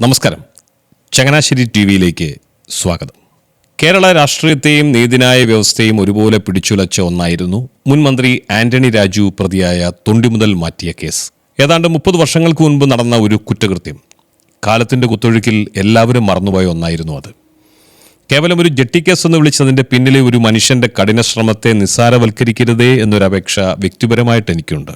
നമസ്കാരം. ചങ്ങനാശ്ശേരി ടി വിയിലേക്ക് സ്വാഗതം. കേരള രാഷ്ട്രീയത്തെയും നീതിന്യായ വ്യവസ്ഥയും ഒരുപോലെ പിടിച്ചുലച്ച ഒന്നായിരുന്നു മുൻ മന്ത്രി ആന്റണി രാജു പ്രതിയായ തൊണ്ടിമുതൽ മാറ്റിയ കേസ്. ഏതാണ്ട് 30 വർഷങ്ങൾക്ക് മുൻപ് നടന്ന ഒരു കുറ്റകൃത്യം. കാലത്തിന്റെ കുത്തൊഴുക്കിൽ എല്ലാവരും മറന്നുപോയ ഒന്നായിരുന്നു അത്. കേവലം ഒരു ജെട്ടി കേസ് എന്ന് വിളിച്ചതിന്റെ പിന്നിലെ ഒരു മനുഷ്യന്റെ കഠിന ശ്രമത്തെ നിസ്സാരവൽക്കരിക്കരുതേ എന്നൊരപേക്ഷ വ്യക്തിപരമായിട്ട് എനിക്കുണ്ട്.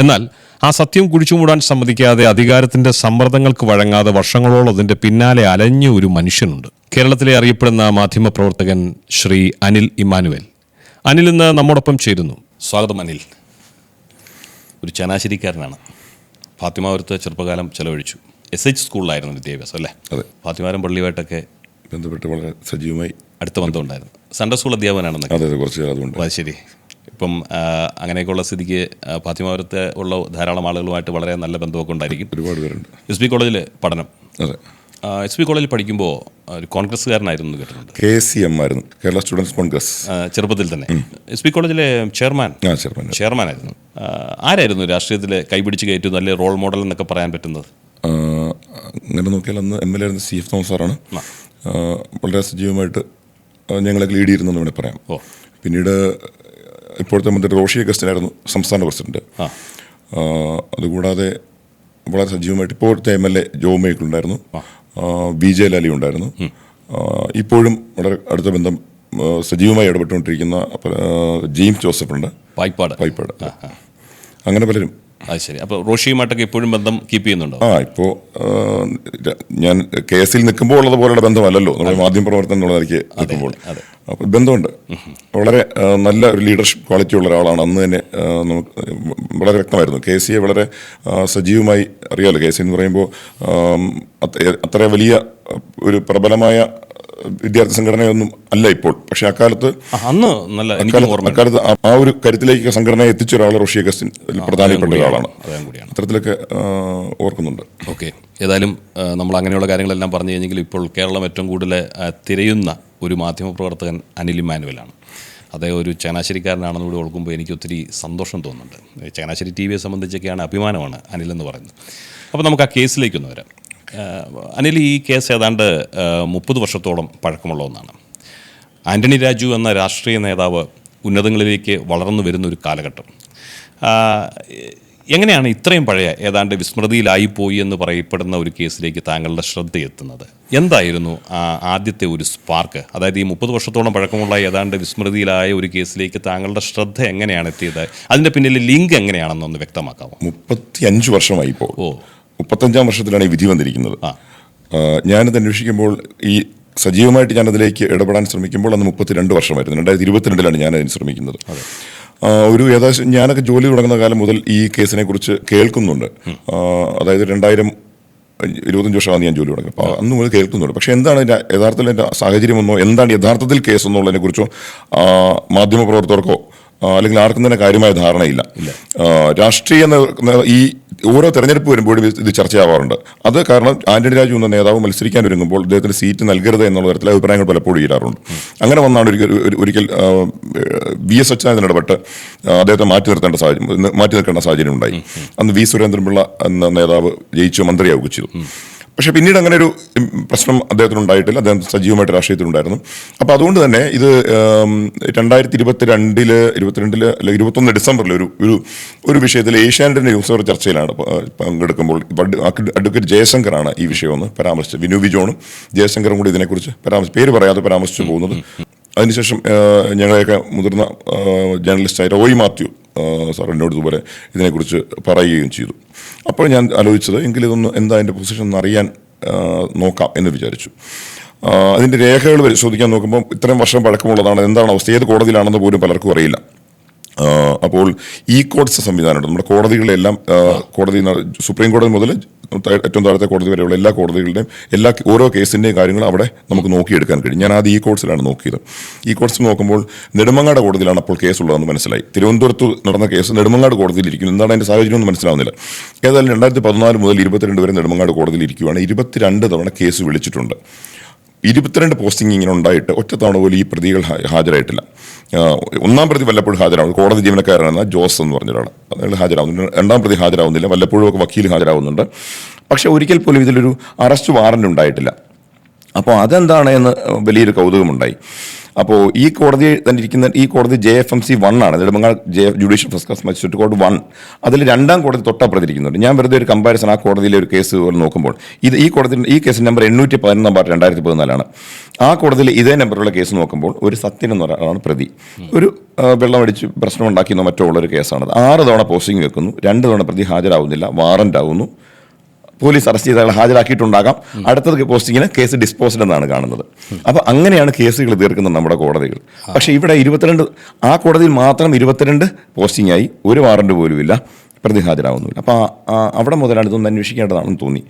എന്നാൽ ആ സത്യം കുഴിച്ചുമൂടാൻ സമ്മതിക്കാതെ അധികാരത്തിന്റെ സമ്മർദ്ദങ്ങൾക്ക് വഴങ്ങാതെ വർഷങ്ങളോളം അതിന്റെ പിന്നാലെ അലഞ്ഞ ഒരു മനുഷ്യനുണ്ട്. കേരളത്തിലെ അറിയപ്പെടുന്ന മാധ്യമപ്രവർത്തകൻ ശ്രീ അനിൽ ഇമ്മാനുവൽ. അനിൽ ഇന്ന് നമ്മോടൊപ്പം ചേരുന്നു. സ്വാഗതം അനിൽ. ഒരു ചങ്ങനാശ്ശേരിക്കാരനാണ്. ഫാത്തിമാപുരത്ത് ചെറുപ്പകാലം ചെലവഴിച്ചു. SH സ്കൂളിലായിരുന്നു വിദ്യാഭ്യാസം അല്ലേ? അതെ. ഫാത്തിമാപുരം പള്ളിയുമായിട്ടൊക്കെ ബന്ധപ്പെട്ട് വളരെ സജീവമായി അടുത്ത ബന്ധമുണ്ടായിരുന്നു. Sunday school അധ്യാപകനാണെന്നൊക്കെ. അതെ, കുറച്ച് അതുകൊണ്ട്. അത് ശരി. ഇപ്പം അങ്ങനെയൊക്കെയുള്ള സ്ഥിതിക്ക് ഫാത്തിമാപുരത്ത് ഉള്ള ധാരാളം ആളുകളുമായിട്ട് വളരെ നല്ല ബന്ധമൊക്കെ ഉണ്ടായിരിക്കും. ഒരുപാട് പേരുണ്ട്. SB കോളേജിൽ പഠനം. അതെ. SB കോളേജിൽ പഠിക്കുമ്പോൾ ഒരു കോൺഗ്രസ്സുകാരനായിരുന്നു കേട്ടിട്ടുണ്ട്. KCM ആയിരുന്നു, കേരള സ്റ്റുഡൻസ് കോൺഗ്രസ്. ചെറുപ്പത്തിൽ തന്നെ SB കോളേജിലെ ചെയർമാനായിരുന്നു. ആരായിരുന്നു രാഷ്ട്രീയത്തിൽ കൈപിടിച്ച് കയറ്റും നല്ല റോൾ മോഡൽ എന്നൊക്കെ പറയാൻ പറ്റുന്നത്? അങ്ങനെ നോക്കിയാൽ അന്ന് MLA ആയിരുന്ന CF തോമസ് സാറാണ്. വളരെ സജീവമായിട്ട് ഞങ്ങളൊക്കെ ലീഡ് ചെയ്യുന്നതെന്ന് വേണമെങ്കിൽ പറയാം. പിന്നീട് ഇപ്പോഴത്തെ മന്ത്രി റോഷി അഗസ്റ്റിനായിരുന്നു സംസ്ഥാന പ്രസിഡന്റ്. അതുകൂടാതെ വളരെ സജീവമായിട്ട് ഇപ്പോഴത്തെ MLA ജോ മൈക്കിൾ ഉണ്ടായിരുന്നു. BJ ലാലി ഉണ്ടായിരുന്നു. ഇപ്പോഴും വളരെ അടുത്ത ബന്ധം സജീവമായി ഇടപെട്ടുകൊണ്ടിരിക്കുന്ന ജെയിംസ് ജോസഫ് ഉണ്ട്, പായിപ്പാട്. അങ്ങനെ പലരും. അത് ശരി. അപ്പോൾ റോഷിയുമായിട്ടൊക്കെ ഇപ്പോഴും ബന്ധം കീപ്പ് ചെയ്യുന്നുണ്ടോ? ഇപ്പോൾ ഞാൻ കേസിൽ നിൽക്കുമ്പോൾ ഉള്ളതുപോലുള്ള ബന്ധമല്ലല്ലോ നമ്മൾ മാധ്യമപ്രവർത്തനം എന്നുള്ളതായിരിക്കും നിൽക്കുമ്പോൾ. അപ്പോൾ ബന്ധമുണ്ട്. വളരെ നല്ല ഒരു ലീഡർഷിപ്പ് ക്വാളിറ്റി ഉള്ള ഒരാളാണ്. അന്ന് തന്നെ നമുക്ക് വളരെ വ്യക്തമായിരുന്നു. KCയെ വളരെ സജീവമായി അറിയാമല്ലോ. KC എന്ന് പറയുമ്പോൾ അത്ര വലിയ ഒരു പ്രബലമായ വിദ്യാർത്ഥി സംഘടനയൊന്നും അല്ല ഇപ്പോൾ. പക്ഷെ അക്കാലത്ത് ആ ഒരു കരുത്തിലേക്ക് സംഘടനയെ എത്തിച്ച ഒരാൾ റോഷി അഗസ്റ്റിൻ പ്രധാനപ്പെട്ട ഒരാളാണ്. അത്തരത്തിലൊക്കെ ഓർക്കുന്നുണ്ട്. ഓക്കെ. ഏതായാലും നമ്മൾ അങ്ങനെയുള്ള കാര്യങ്ങളെല്ലാം പറഞ്ഞു കഴിഞ്ഞെങ്കിൽ ഇപ്പോൾ കേരളം ഏറ്റവും കൂടുതൽ തിരയുന്ന ഒരു മാധ്യമപ്രവർത്തകൻ അനിൽ ഇമ്മാനുവലാണ്. അദ്ദേഹം ഒരു ചങ്ങനാശ്ശേരിക്കാരനാണെന്ന് കൂടി ഓർക്കുമ്പോൾ എനിക്ക് ഒത്തിരി സന്തോഷം തോന്നുന്നുണ്ട്. ചങ്ങനാശ്ശേരി TV യെ സംബന്ധിച്ചൊക്കെയാണ് അഭിമാനമാണ് അനിൽ എന്ന് പറയുന്നത്. അപ്പോൾ നമുക്ക് ആ കേസിലേക്കൊന്ന് വരാം. അനിൽ, ഈ കേസ് ഏതാണ്ട് 30 വർഷത്തോളം പഴക്കമുള്ള ഒന്നാണ്. ആന്റണി രാജു എന്ന രാഷ്ട്രീയ നേതാവ് ഉന്നതങ്ങളിലേക്ക് വളർന്നു വരുന്ന ഒരു കാലഘട്ടം. എങ്ങനെയാണ് ഇത്രയും പഴയ ഏതാണ്ട് വിസ്മൃതിയിലായിപ്പോയി എന്ന് പറയപ്പെടുന്ന ഒരു കേസിലേക്ക് താങ്കളുടെ ശ്രദ്ധയെത്തുന്നത്? എന്തായിരുന്നു ആദ്യത്തെ ഒരു സ്പാർക്ക്? അതായത് ഈ 30 വർഷത്തോളം പഴക്കമുള്ള ഏതാണ്ട് വിസ്മൃതിയിലായ ഒരു കേസിലേക്ക് താങ്കളുടെ ശ്രദ്ധ എങ്ങനെയാണ് എത്തിയത്? അതിൻ്റെ പിന്നിലെ ലിങ്ക് എങ്ങനെയാണെന്നൊന്ന് വ്യക്തമാക്കാമോ? 35 വർഷമായി ഇപ്പോൾ. 35-ാം വർഷത്തിലാണ് ഈ വിധി വന്നിരിക്കുന്നത്. ഞാനത് അന്വേഷിക്കുമ്പോൾ, ഈ സജീവമായിട്ട് ഞാനതിലേക്ക് ഇടപെടാൻ ശ്രമിക്കുമ്പോൾ അന്ന് 32 വർഷമായിരുന്നു. 2022-ലാണ് ഞാനതിന് ശ്രമിക്കുന്നത്. ഒരു ഏകദേശം ഞാനൊക്കെ ജോലി തുടങ്ങുന്ന കാലം മുതൽ ഈ കേസിനെ കുറിച്ച് കേൾക്കുന്നുണ്ട്. അതായത് 2025 വർഷമാണ് ഞാൻ ജോലി തുടങ്ങുന്നത്. അപ്പോൾ അന്ന് മുതൽ കേൾക്കുന്നുണ്ട്. പക്ഷേ എന്താണ് യഥാർത്ഥത്തിൽ എൻ്റെ സാഹചര്യമെന്നോ എന്താണ് യഥാർത്ഥത്തിൽ കേസ് എന്നുള്ളതിനെ കുറിച്ചോ മാധ്യമപ്രവർത്തകർക്കോ അല്ലെങ്കിൽ ആർക്കും തന്നെ കാര്യമായ ധാരണയില്ല. രാഷ്ട്രീയ ഈ ഓരോ തെരഞ്ഞെടുപ്പ് വരുമ്പോഴും ഇത് ചർച്ചയാവാറുണ്ട്. അത് കാരണം ആന്റണി രാജു എന്ന നേതാവ് മത്സരിക്കാൻ ഒരുങ്ങുമ്പോൾ അദ്ദേഹത്തിന് സീറ്റ് നൽകരുത് എന്നുള്ള തരത്തിലെ അഭിപ്രായങ്ങൾ പലപ്പോഴും ഇടാറുണ്ട്. അങ്ങനെ വന്നാണ് ഒരിക്കൽ VS അച്യുതാനന്ദൻ ഇടപെട്ട് അദ്ദേഹത്തെ മാറ്റി നിൽക്കേണ്ട സാഹചര്യം ഉണ്ടായി. അന്ന് V സുരേന്ദ്രൻപിള്ള എന്ന നേതാവ് ജയിച്ചു മന്ത്രിയാവുകയും ചെയ്തു. പക്ഷേ പിന്നീട് അങ്ങനെ ഒരു പ്രശ്നം അദ്ദേഹത്തിനുണ്ടായിട്ടില്ല. അദ്ദേഹം സജീവമായിട്ട് രാഷ്ട്രീയത്തിലുണ്ടായിരുന്നു. അപ്പോൾ അതുകൊണ്ട് തന്നെ ഇത് 2022 അല്ലെങ്കിൽ 21 ഡിസംബറിൽ ഒരു വിഷയത്തിൽ ഏഷ്യാനെറ്റിൻ്റെ ന്യൂസ് അവർ ചർച്ചയിലാണ് പങ്കെടുക്കുമ്പോൾ അഡ്വക്കേറ്റ് ജയശങ്കറാണ് ഈ വിഷയമൊന്ന് പരാമർശിച്ചത്. വിനു വിജോണും ജയശങ്കറും കൂടി ഇതിനെക്കുറിച്ച് പേര് പറയാതെ പരാമർശിച്ചു പോകുന്നത്. അതിനുശേഷം ഞങ്ങളെയൊക്കെ മുതിർന്ന ജേർണലിസ്റ്റായ റോയ് മാത്യു സാർ എന്നോട് ഇതുപോലെ ഇതിനെക്കുറിച്ച് പറയുകയും ചെയ്തു. അപ്പോൾ ഞാൻ ആലോചിച്ചത് എങ്കിലും എന്താ അതിൻ്റെ പൊസിഷൻ ഒന്ന് അറിയാൻ നോക്കാം എന്ന് വിചാരിച്ചു. അതിൻ്റെ രേഖകൾ പരിശോധിക്കാൻ നോക്കുമ്പോൾ ഇത്രയും വർഷം പഴക്കമുള്ളതാണ്. എന്താണ് അവസ്ഥ, ഏത് കോടതിയിലാണെന്ന് പോലും പലർക്കും അറിയില്ല. അപ്പോൾ കോഡ്സ് സംവിധാനമുണ്ട് നമ്മുടെ കോടതികളിലെല്ലാം. സുപ്രീം കോടതി മുതൽ ഏറ്റവും താഴത്തെ കോടതി വരെയുള്ള എല്ലാ കോടതികളുടെയും ഓരോ കേസിൻ്റെയും കാര്യങ്ങൾ അവിടെ നമുക്ക് നോക്കിയെടുക്കാൻ കഴിയും. ഞാൻ ആദ്യം കോഡ്സിലാണ് നോക്കിയത്. കോഡ്സ് നോക്കുമ്പോൾ നെടുമങ്ങാട് കോടതിയിലാണ് അപ്പോൾ കേസുള്ളതെന്ന് മനസ്സിലായി. തിരുവനന്തപുരത്ത് നടന്ന കേസ് നെടുമങ്ങാട് കോടതിയിലിരിക്കുന്നു. എന്താണ് അതിൻ്റെ സാഹചര്യം എന്ന് മനസ്സിലാവുന്നില്ല. ഏതായാലും 2014 മുതൽ 2022 വരെ നെടുമങ്ങാട് കോടതിയിലിരിക്കുകയാണ്. 22 തവണ കേസ് വിളിച്ചിട്ടുണ്ട്. 22 പോസ്റ്റിംഗ് ഇങ്ങനെ ഉണ്ടായിട്ട് ഒറ്റ തവണ പോലും ഈ പ്രതികൾ ഹാജരായിട്ടില്ല. ഒന്നാം പ്രതി വല്ലപ്പോഴും ഹാജരാകും. കോടതി ജീവനക്കാരനാണ് ജോസ് എന്ന് പറഞ്ഞ ഒരാൾ, അയാൾ ഹാജരാകുന്നുണ്ട്. രണ്ടാം പ്രതി ഹാജരാകുന്നില്ല. വല്ലപ്പോഴും ഒക്കെ വക്കീൽ ഹാജരാകുന്നുണ്ട്. പക്ഷെ ഒരിക്കൽ പോലും ഇതിലൊരു അറസ്റ്റ് വാറന്റ് ഉണ്ടായിട്ടില്ല. അപ്പോൾ അതെന്താണ് എന്ന് വലിയൊരു കൗതുകമുണ്ടായി. അപ്പോൾ ഈ കോടതി തന്നെ ഇരിക്കുന്ന ഈ കോടതി JFMC 1 ആണ്, Nedumangad judicial first class magistrate കോടതി 1. അതിൽ രണ്ടാം കോടതി തൊട്ടപ്പുറത്തിരിക്കുന്നുണ്ട്. ഞാൻ വെറുതെ ഒരു കമ്പാരിസൺ ആ കോടതിയിലെ ഒരു കേസ് നോക്കുമ്പോൾ ഈ കേസ് നമ്പർ 811/2014 ആ കോടതിയിൽ ഇതേ നമ്പറുള്ള കേസ് നോക്കുമ്പോൾ ഒരു സത്യൻ എന്ന ഒരാളാണ് പ്രതി. ഒരു വെള്ളമടിച്ച് പ്രശ്നമുണ്ടാക്കിയെന്നോ മറ്റോ ഉള്ളൊരു കേസാണത്. 6 തവണ പോസ്റ്റിംഗ് വെക്കുന്നു, 2 തവണ പ്രതി ഹാജരാകുന്നില്ല, വാറന്റ് ആവുന്നു, പോലീസ് അറസ്റ്റ് ചെയ്ത ആളെ ഹാജരാക്കിയിട്ടുണ്ടാകാം, അടുത്തത് പോസ്റ്റിങ്ങിന് കേസ് ഡിസ്പോസ്ഡ് എന്നാണ് കാണുന്നത്. അപ്പോൾ അങ്ങനെയാണ് കേസുകൾ തീർക്കുന്നത് നമ്മുടെ കോടതികൾ. പക്ഷേ ഇവിടെ 22 ആ കോടതിയിൽ മാത്രം 22 പോസ്റ്റിംഗ് ആയി, ഒരു വാറന്റ് പോലുമില്ല, പ്രതി ഹാജരാകുന്നില്ല. അപ്പോൾ അവിടെ മുതലാണ് ഇതൊന്ന് അന്വേഷിക്കേണ്ടതാണെന്ന് തോന്നി.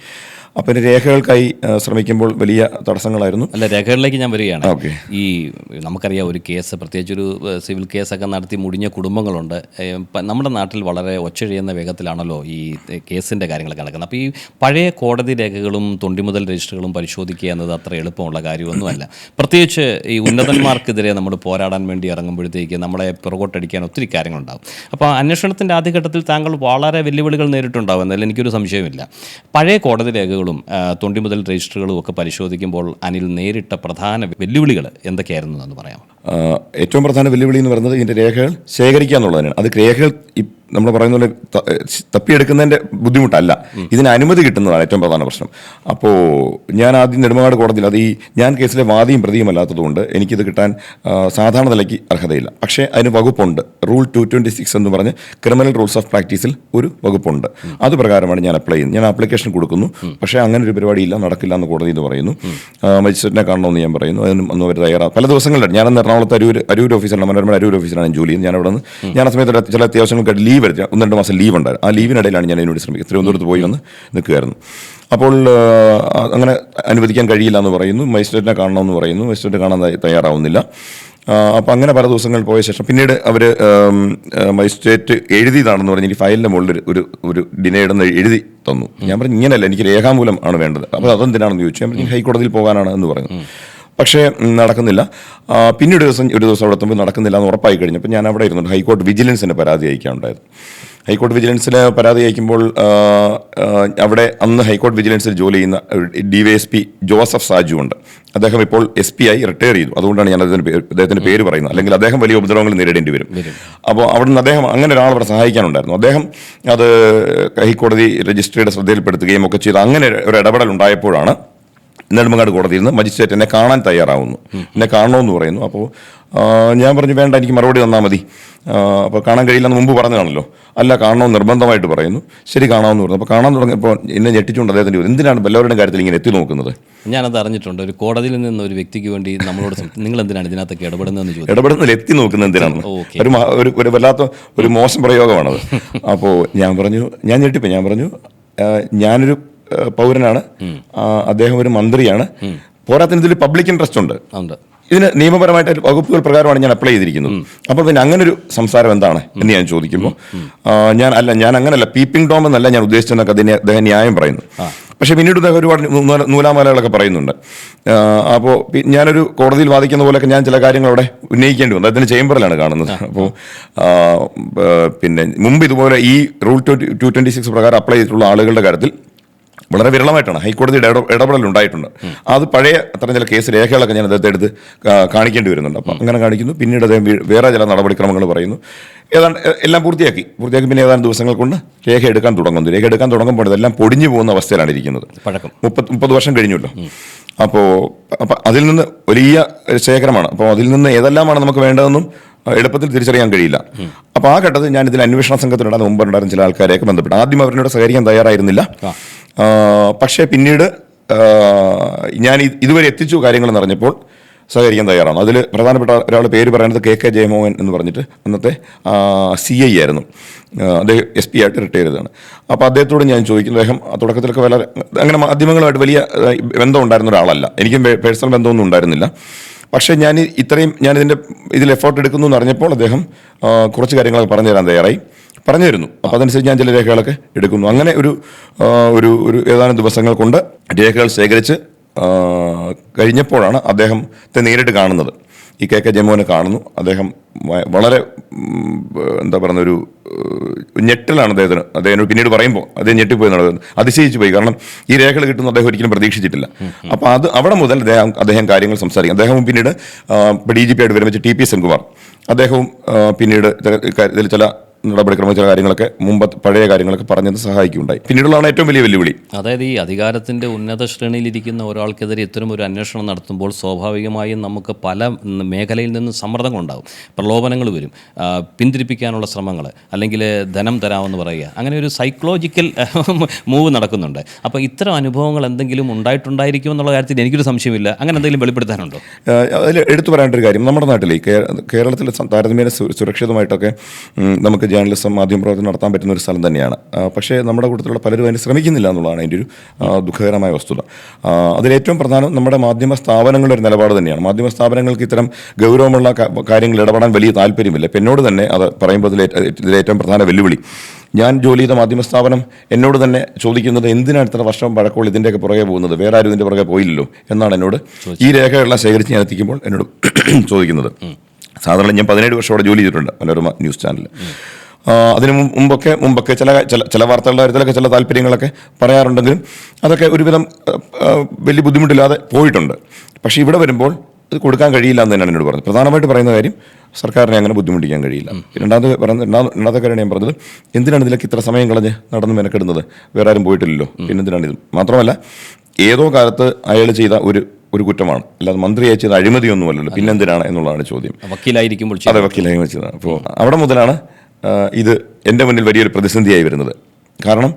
അപ്പം രേഖകൾക്കായി ശ്രമിക്കുമ്പോൾ വലിയ തടസ്സങ്ങളായിരുന്നു. അല്ല, രേഖകളിലേക്ക് ഞാൻ വരികയാണ്. ഓക്കെ. ഈ നമുക്കറിയാം ഒരു കേസ്, പ്രത്യേകിച്ചൊരു സിവിൽ കേസൊക്കെ നടത്തി മുടിഞ്ഞ കുടുംബങ്ങളുണ്ട്. നമ്മുടെ നാട്ടിൽ വളരെ ഒച്ചഴിയുന്ന വേഗത്തിലാണല്ലോ ഈ കേസിൻ്റെ കാര്യങ്ങളൊക്കെ നടക്കുന്നത്. അപ്പോൾ ഈ പഴയ കോടതി രേഖകളും തൊണ്ടിമുതൽ രജിസ്റ്ററുകളും പരിശോധിക്കുക എന്നത് അത്ര എളുപ്പമുള്ള കാര്യമൊന്നുമല്ല. പ്രത്യേകിച്ച് ഈ ഉന്നതന്മാർക്കെതിരെ നമ്മൾ പോരാടാൻ വേണ്ടി ഇറങ്ങുമ്പോഴത്തേക്ക് നമ്മളെ പുറകോട്ടടിക്കാൻ ഒത്തിരി കാര്യങ്ങളുണ്ടാകും. അപ്പോൾ അന്വേഷണത്തിൻ്റെ ആദ്യഘട്ടത്തിൽ താങ്കൾ വളരെ വെല്ലുവിളികൾ നേരിട്ടുണ്ടാകും എന്നതിൽ എനിക്കൊരു സംശയമില്ല. പഴയ കോടതി രേഖകളും തൊണ്ടിമുതൽ രജിസ്റ്ററുകളും ഒക്കെ പരിശോധിക്കുമ്പോൾ അനിൽ നേരിട്ട പ്രധാന വെല്ലുവിളികൾ എന്തൊക്കെയായിരുന്നു എന്ന് പറയാം? ഏറ്റവും പ്രധാന വെല്ലുവിളി എന്ന് പറയുന്നത് ഇതിൻ്റെ രേഖകൾ ശേഖരിക്കുക എന്നുള്ളതാണ്. അത് രേഖകൾ നമ്മൾ പറയുന്ന പോലെ തപ്പിയെടുക്കുന്നതിൻ്റെ ബുദ്ധിമുട്ടല്ല, ഇതിന് അനുമതി കിട്ടുന്നതാണ് ഏറ്റവും പ്രധാന പ്രശ്നം. അപ്പോൾ ഞാൻ ആദ്യം നെടുമങ്ങാട് കോടതിയിൽ, അത് ഞാൻ കേസിലെ വാദിയും പ്രതിയും അല്ലാത്തതുകൊണ്ട് എനിക്കിത് കിട്ടാൻ സാധാരണ നിലയ്ക്ക് അർഹതയില്ല. പക്ഷേ അതിന് വകുപ്പുണ്ട്. റൂൾ 226 എന്ന് പറഞ്ഞ് ക്രിമിനൽ റൂൾസ് ഓഫ് പ്രാക്ടീസിൽ ഒരു വകുപ്പുണ്ട്. അത് പ്രകാരമാണ് ഞാൻ അപ്ലൈ ചെയ്യുന്നത്. ഞാൻ ആപ്ലിക്കേഷൻ കൊടുക്കുന്നു, പക്ഷേ അങ്ങനെ ഒരു പരിപാടിയില്ല, നടക്കില്ല എന്ന് കോടതി ഇത് പറയുന്നു. മജിസ്ട്രേറ്റിനെ കാണണമെന്ന് ഞാൻ പറയുന്നു. അതിനും ഒന്നും അവർ തയ്യാറാണ്. പല ദിവസങ്ങളിലാണ്. ഞാനന്ന് എറണാകുളത്ത് അരൂർ ഓഫീസിലാണ്, മനോരമ അരൂർ ഓഫീസിലാണ് ഞാൻ ജോലി ചെയ്യുന്നത്. ഞാൻ അവിടെ നിന്ന് ഞാൻ ആ സമയത്ത് ചില അത്യാവശ്യങ്ങൾക്ക് ലീവ് എടുത്ത് 1-2 മാസം ലീവ് ഉണ്ടായിരുന്നു. ആ ലീവിനിടയിലാണ് ഞാൻ അതിനോട് ശ്രമിക്കുന്നത്. തിരുവനന്തപുരത്ത് പോയി വന്ന് നിൽക്കുകയായിരുന്നു. അപ്പോൾ അങ്ങനെ അനുവദിക്കാൻ കഴിയില്ല എന്ന് പറയുന്നു. മജിസ്ട്രേറ്റിനെ കാണണമെന്ന് പറയുന്നു. മജിസ്ട്രേറ്റ് കാണാൻ തയ്യാറാവുന്നില്ല. അപ്പോൾ അങ്ങനെ പല ദിവസങ്ങൾ പോയ ശേഷം പിന്നീട് അവർ മജിസ്ട്രേറ്റ് എഴുതിയതാണെന്ന് പറഞ്ഞ് എനിക്ക് ഫയലിൻ്റെ മുകളിൽ ഒരു ഡിനൈഡെന്ന് എഴുതി തന്നു. ഞാൻ പറഞ്ഞു ഇങ്ങനെയല്ല, എനിക്ക് രേഖാമൂലം ആണ് വേണ്ടത്. അപ്പോൾ അതെന്തിനാണെന്ന് ചോദിച്ചു. ഞാൻ പറഞ്ഞു ഹൈക്കോടതിയിൽ പോകാനാണ് എന്ന് പറഞ്ഞു. പക്ഷേ നടക്കുന്നില്ല. പിന്നീട് ഒരു ദിവസം അവിടെ എത്തുമ്പോൾ നടക്കുന്നില്ല എന്ന് ഉറപ്പായി കഴിഞ്ഞപ്പോൾ ഞാൻ അവിടെ ഇരുന്നുണ്ട് ഹൈക്കോർട്ട് വിജിലൻസിന് പരാതി അയക്കാനുണ്ടായത്. ഹൈക്കോർട്ട് വിജിലൻസിൽ പരാതി അയക്കുമ്പോൾ അന്ന് ഹൈക്കോർട്ട് വിജിലൻസിൽ ജോലി ചെയ്യുന്ന DYSP ജോസഫ് സാജു ഉണ്ട്. അദ്ദേഹം ഇപ്പോൾ SP ആയി റിട്ടയർ ചെയ്തു. അതുകൊണ്ടാണ് ഞാൻ അദ്ദേഹത്തിൻ്റെ പേര് പറയുന്നത്. അല്ലെങ്കിൽ അദ്ദേഹം വലിയ ഉപദ്രവങ്ങൾ നേരിടേണ്ടി വരും. അപ്പോൾ അവിടെ നിന്ന് അദ്ദേഹം അങ്ങനെ ഒരാൾ അവിടെ സഹായിക്കാനുണ്ടായിരുന്നു. അദ്ദേഹം അത് ഹൈക്കോടതി രജിസ്ട്രിയുടെ ശ്രദ്ധയിൽപ്പെടുത്തുകയും ഒക്കെ ചെയ്ത് അങ്ങനെ ഒരു ഇടപെടൽ ഉണ്ടായപ്പോഴാണ് നെടുമങ്ങാട് കോടതിയിൽ നിന്ന് മജിസ്ട്രേറ്റ് എന്നെ കാണാൻ തയ്യാറാവുന്നു. എന്നെ കാണണമെന്ന് പറയുന്നു. അപ്പോൾ ഞാൻ പറഞ്ഞു വേണ്ട, എനിക്ക് മറുപടി തന്നാൽ മതി. അപ്പോൾ കാണാൻ കഴിയില്ലെന്ന് മുമ്പ് പറഞ്ഞതാണല്ലോ. അല്ല, കാണണമെന്ന് നിർബന്ധമായിട്ട് പറയുന്നു. ശരി, കാണാമെന്ന് പറഞ്ഞു. അപ്പോൾ കാണാൻ തുടങ്ങിയപ്പോൾ എന്നെ ഞെട്ടിച്ചുകൊണ്ട് അദ്ദേഹത്തിൻ്റെ എന്തിനാണ് എല്ലാവരുടെയും കാര്യത്തിൽ ഇങ്ങനെ എത്തി നോക്കുന്നത്? ഞാനത് അറിഞ്ഞിട്ടുണ്ട്. ഒരു കോടതിയിൽ നിന്ന് ഒരു വ്യക്തിക്ക് വേണ്ടി നമ്മളോട് നിങ്ങൾ എന്തിനാണ് ഇതിനകത്തൊക്കെ ഇടപെടുന്നതെന്ന് ചോദിച്ചു. ഇടപെടുന്നതിൽ എത്തി നോക്കുന്നത് എന്തിനാണ്? ഒരു വല്ലാത്ത ഒരു മോശം പ്രയോഗമാണത്. അപ്പോൾ ഞാൻ പറഞ്ഞു, ഞാൻ ഞെട്ടിപ്പോയി. ഞാൻ പറഞ്ഞു ഞാനൊരു പൗരനാണ്, അദ്ദേഹം ഒരു മന്ത്രിയാണ്, പോരാത്തിന് ഇതിൽ പബ്ലിക് ഇൻട്രസ്റ്റ് ഉണ്ട്. ഇതിന് നിയമപരമായിട്ട് വകുപ്പുകൾ പ്രകാരമാണ് ഞാൻ അപ്ലൈ ചെയ്തിരിക്കുന്നത്. അപ്പോൾ പിന്നെ അങ്ങനെ ഒരു സംസാരം എന്താണ് എന്ന് ഞാൻ ചോദിക്കുമ്പോൾ ഞാൻ അങ്ങനല്ല, പീപ്പിംഗ് ടോം എന്നല്ല ഞാൻ ഉദ്ദേശിച്ചെന്നൊക്കെ അദ്ദേഹം ന്യായം പറയുന്നു. പക്ഷേ പിന്നീട് അദ്ദേഹം ഒരുപാട് നൂലാമാലകളൊക്കെ പറയുന്നുണ്ട്. അപ്പോൾ ഞാനൊരു കോടതിയിൽ വാദിക്കുന്ന പോലെയൊക്കെ ഞാൻ ചില കാര്യങ്ങൾ അവിടെ ഉന്നയിക്കേണ്ടി വന്നു. അദ്ദേഹത്തിൻ്റെ ചേംബറിലാണ് കാണുന്നത്. അപ്പോൾ പിന്നെ മുമ്പ് ഇതുപോലെ ഈ റൂൾ 226 പ്രകാരം അപ്ലൈ ചെയ്തിട്ടുള്ള ആളുകളുടെ കാര്യത്തിൽ വളരെ വിരളമായിട്ടാണ് ഹൈക്കോടതിയുടെ ഇടപെടൽ ഉണ്ടായിട്ടുണ്ട്. അത് പഴയ അത്തരം ചില കേസ് രേഖകളൊക്കെ ഞാൻ അദ്ദേഹത്തെ എടുത്ത് കാണിക്കേണ്ടി വരുന്നുണ്ട്. അപ്പം അങ്ങനെ കാണിക്കുന്നു. പിന്നീട് അദ്ദേഹം വേറെ ചില നടപടിക്രമങ്ങൾ പറയുന്നു. ഏതാണ്ട് എല്ലാം പൂർത്തിയാക്കി പിന്നെ ഏതാണ്ട് ദിവസങ്ങൾ കൊണ്ട് രേഖ എടുക്കാൻ തുടങ്ങുമ്പോൾ ഇതെല്ലാം പൊടിഞ്ഞു പോകുന്ന അവസ്ഥയിലാണ് ഇരിക്കുന്നത്. 30 വർഷം കഴിഞ്ഞല്ലോ. അപ്പോൾ അതിൽ നിന്ന് വലിയ ശേഖരമാണ്. അപ്പോൾ അതിൽ നിന്ന് ഏതെല്ലാമാണ് നമുക്ക് വേണ്ടതെന്നും എളുപ്പത്തിൽ തിരിച്ചറിയാൻ കഴിയില്ല. അപ്പോൾ ആ ഘട്ടത്തിൽ ഞാൻ ഇതിൽ അന്വേഷണ സംഘത്തിനുണ്ടാകുന്ന മുമ്പുണ്ടായിരുന്ന ചില ആൾക്കാരെയൊക്കെ ബന്ധപ്പെട്ടു. ആദ്യം അവരോട് സഹകരിക്കാൻ തയ്യാറായിരുന്നില്ല. പക്ഷേ പിന്നീട് ഞാൻ ഇതുവരെ എത്തിച്ചു കാര്യങ്ങളെന്ന് അറിഞ്ഞപ്പോൾ സഹകരിക്കാൻ തയ്യാറാണ്. അതിൽ പ്രധാനപ്പെട്ട ഒരാൾ പേര് പറയുന്നത് KK ജയമോഹൻ എന്ന് പറഞ്ഞിട്ട് അന്നത്തെ CI ആയിരുന്നു. അദ്ദേഹം SP ആയിട്ട് റിട്ടയർ ചെയ്തതാണ്. അപ്പോൾ അദ്ദേഹത്തോട് ഞാൻ ചോദിക്കുന്നു, അദ്ദേഹം തുടക്കത്തിലൊക്കെ വളരെ അങ്ങനെ മാധ്യമങ്ങളുമായിട്ട് വലിയ ബന്ധം ഉണ്ടായിരുന്ന ഒരാളല്ല. എനിക്കും പേഴ്സണൽ ബന്ധമൊന്നും ഉണ്ടായിരുന്നില്ല. പക്ഷേ ഇതിൽ എഫേർട്ട് എടുക്കുന്നു എന്ന് അറിഞ്ഞപ്പോൾ അദ്ദേഹം കുറച്ച് കാര്യങ്ങളൊക്കെ പറഞ്ഞു തരാൻ തയ്യാറായി, പറഞ്ഞു തരുന്നു. അപ്പോൾ അതനുസരിച്ച് ഞാൻ ചില രേഖകളൊക്കെ എടുക്കുന്നു. അങ്ങനെ ഒരു ഏതാനും ദിവസങ്ങൾ കൊണ്ട് രേഖകൾ ശേഖരിച്ച് കഴിഞ്ഞപ്പോഴാണ് അദ്ദേഹത്തെ നേരിട്ട് കാണുന്നത്. ഈ കെ ജയമോഹനെ കാണുന്നു. അദ്ദേഹം വളരെ എന്താ പറയുന്ന ഒരു ഞെട്ടലാണ് അദ്ദേഹം പിന്നീട് പറയുമ്പോൾ അദ്ദേഹം ഞെട്ടിപ്പോയി എന്നുള്ളത്, അതിശയിച്ചു പോയി. കാരണം ഈ രേഖകൾ കിട്ടുന്നു അദ്ദേഹം ഒരിക്കലും പ്രതീക്ഷിച്ചിട്ടില്ല. അപ്പോൾ അവിടെ മുതൽ അദ്ദേഹം കാര്യങ്ങൾ സംസാരിക്കും. അദ്ദേഹവും പിന്നീട് DGP ആയിട്ട് വിരമിച്ച TP സെൻകുമാർ അദ്ദേഹവും പിന്നീട് ഇതിൽ ചില നടപടിക്രമ ചില കാര്യങ്ങളൊക്കെ പഴയ കാര്യങ്ങളൊക്കെ പറഞ്ഞത് സഹായിക്കുകയുണ്ടായി. പിന്നീടുള്ളതാണ് ഏറ്റവും വലിയ വെല്ലുവിളി. അതായത് ഈ അധികാരത്തിൻ്റെ ഉന്നത ശ്രേണിയിലിരിക്കുന്ന ഒരാൾക്കെതിരെ ഇത്തരം ഒരു അന്വേഷണം നടത്തുമ്പോൾ സ്വാഭാവികമായും നമുക്ക് പല മേഖലയിൽ നിന്നും സമ്മർദ്ദങ്ങളുണ്ടാകും, പ്രലോഭനങ്ങൾ വരും, പിന്തിരിപ്പിക്കാനുള്ള ശ്രമങ്ങൾ, അല്ലെങ്കിൽ ധനം തരാമെന്ന് പറയുക, അങ്ങനെ ഒരു സൈക്കോളജിക്കൽ മൂവ് നടക്കുന്നുണ്ട്. അപ്പോൾ ഇത്തരം അനുഭവങ്ങൾ എന്തെങ്കിലും ഉണ്ടായിട്ടുണ്ടായിരിക്കും എന്നുള്ള കാര്യത്തിൽ എനിക്കൊരു സംശയമില്ല. അങ്ങനെ എന്തെങ്കിലും വെളിപ്പെടുത്താനുണ്ടോ? അതിൽ എടുത്തു പറയേണ്ട ഒരു കാര്യം, നമ്മുടെ നാട്ടിൽ കേരളത്തിൽ താരതമ്യേന സുരക്ഷിതമായിട്ടൊക്കെ നമുക്ക് ജേർണലിസം മാധ്യമപ്രവർത്തനം നടത്താൻ പറ്റുന്ന ഒരു സ്ഥലം തന്നെയാണ്. പക്ഷേ നമ്മുടെ കൂട്ടത്തിലുള്ള പലരും അതിന് ശ്രമിക്കുന്നില്ല എന്നുള്ളതാണ് അതിൻ്റെ ഒരു ദുഃഖകരമായ വസ്തുത. അതിലേറ്റവും പ്രധാനം നമ്മുടെ മാധ്യമ സ്ഥാപനങ്ങളുടെ ഒരു നിലപാട് തന്നെയാണ്. മാധ്യമ സ്ഥാപനങ്ങൾക്ക് ഇത്തരം ഗൗരവമുള്ള കാര്യങ്ങൾ ഇടപെടാൻ വലിയ താല്പര്യമില്ല. ഇപ്പം എന്നോട് തന്നെ അത് പറയുമ്പോൾ ഇതിലേറ്റവും പ്രധാന വെല്ലുവിളി, ഞാൻ ജോലി ചെയ്ത മാധ്യമ സ്ഥാപനം എന്നോട് തന്നെ ചോദിക്കുന്നത് എന്തിനാണ് ഇത്ര വർഷം പഴക്കമുള്ള ഇതിൻ്റെയൊക്കെ പുറകെ പോകുന്നത്, വേറെ ആരും ഇതിൻ്റെ പുറകെ പോയില്ലല്ലോ എന്നാണ് എന്നോട് ഈ രേഖകളെല്ലാം ശേഖരിച്ച് ഞാൻ എത്തിക്കുമ്പോൾ എന്നോട് ചോദിക്കുന്നത്. സാധാരണ ഞാൻ 17 വർഷം അവിടെ ജോലി ചെയ്തിട്ടുണ്ട് മനോരമ ന്യൂസ് ചാനലിൽ. അതിന് മുമ്പൊക്കെ ചില വാർത്തകളുടെ കാര്യത്തിലൊക്കെ ചില താല്പര്യങ്ങളൊക്കെ പറയാറുണ്ടെങ്കിലും അതൊക്കെ ഒരുവിധം വലിയ ബുദ്ധിമുട്ടില്ലാതെ പോയിട്ടുണ്ട്. പക്ഷേ ഇവിടെ വരുമ്പോൾ ഇത് കൊടുക്കാൻ കഴിയില്ല എന്ന് തന്നെയാണ് എന്നോട് പറഞ്ഞത്. പ്രധാനമായിട്ട് പറയുന്ന കാര്യം, സർക്കാരിനെ അങ്ങനെ ബുദ്ധിമുട്ടിക്കാൻ കഴിയില്ല. രണ്ടാമത്തെ കാര്യം ഞാൻ പറഞ്ഞത്, എന്തിനാണ് ഇതിലേക്ക് ഇത്ര സമയം കളഞ്ഞ് നടന്ന് മെനക്കെടുന്നത്, വേറെ ആരും പോയിട്ടില്ലല്ലോ, പിന്നെന്തിനാണ് ഇത്. മാത്രമല്ല ഏതോ കാലത്ത് അയാൾ ചെയ്ത ഒരു കുറ്റമാണ്, അല്ലാതെ മന്ത്രിയായി ചെയ്ത അഴിമതിയൊന്നുമല്ലല്ലോ, പിന്നെന്തിനാണ് എന്നുള്ളതാണ് ചോദ്യം. വക്കീലായിരിക്കുമ്പോൾ അതെ, വക്കീലായി വെച്ചതാണ്. അപ്പോൾ അവിടെ മുതലാണ് ഇത് എൻ്റെ മുന്നിൽ വലിയൊരു പ്രതിസന്ധിയായി വരുന്നത്. കാരണം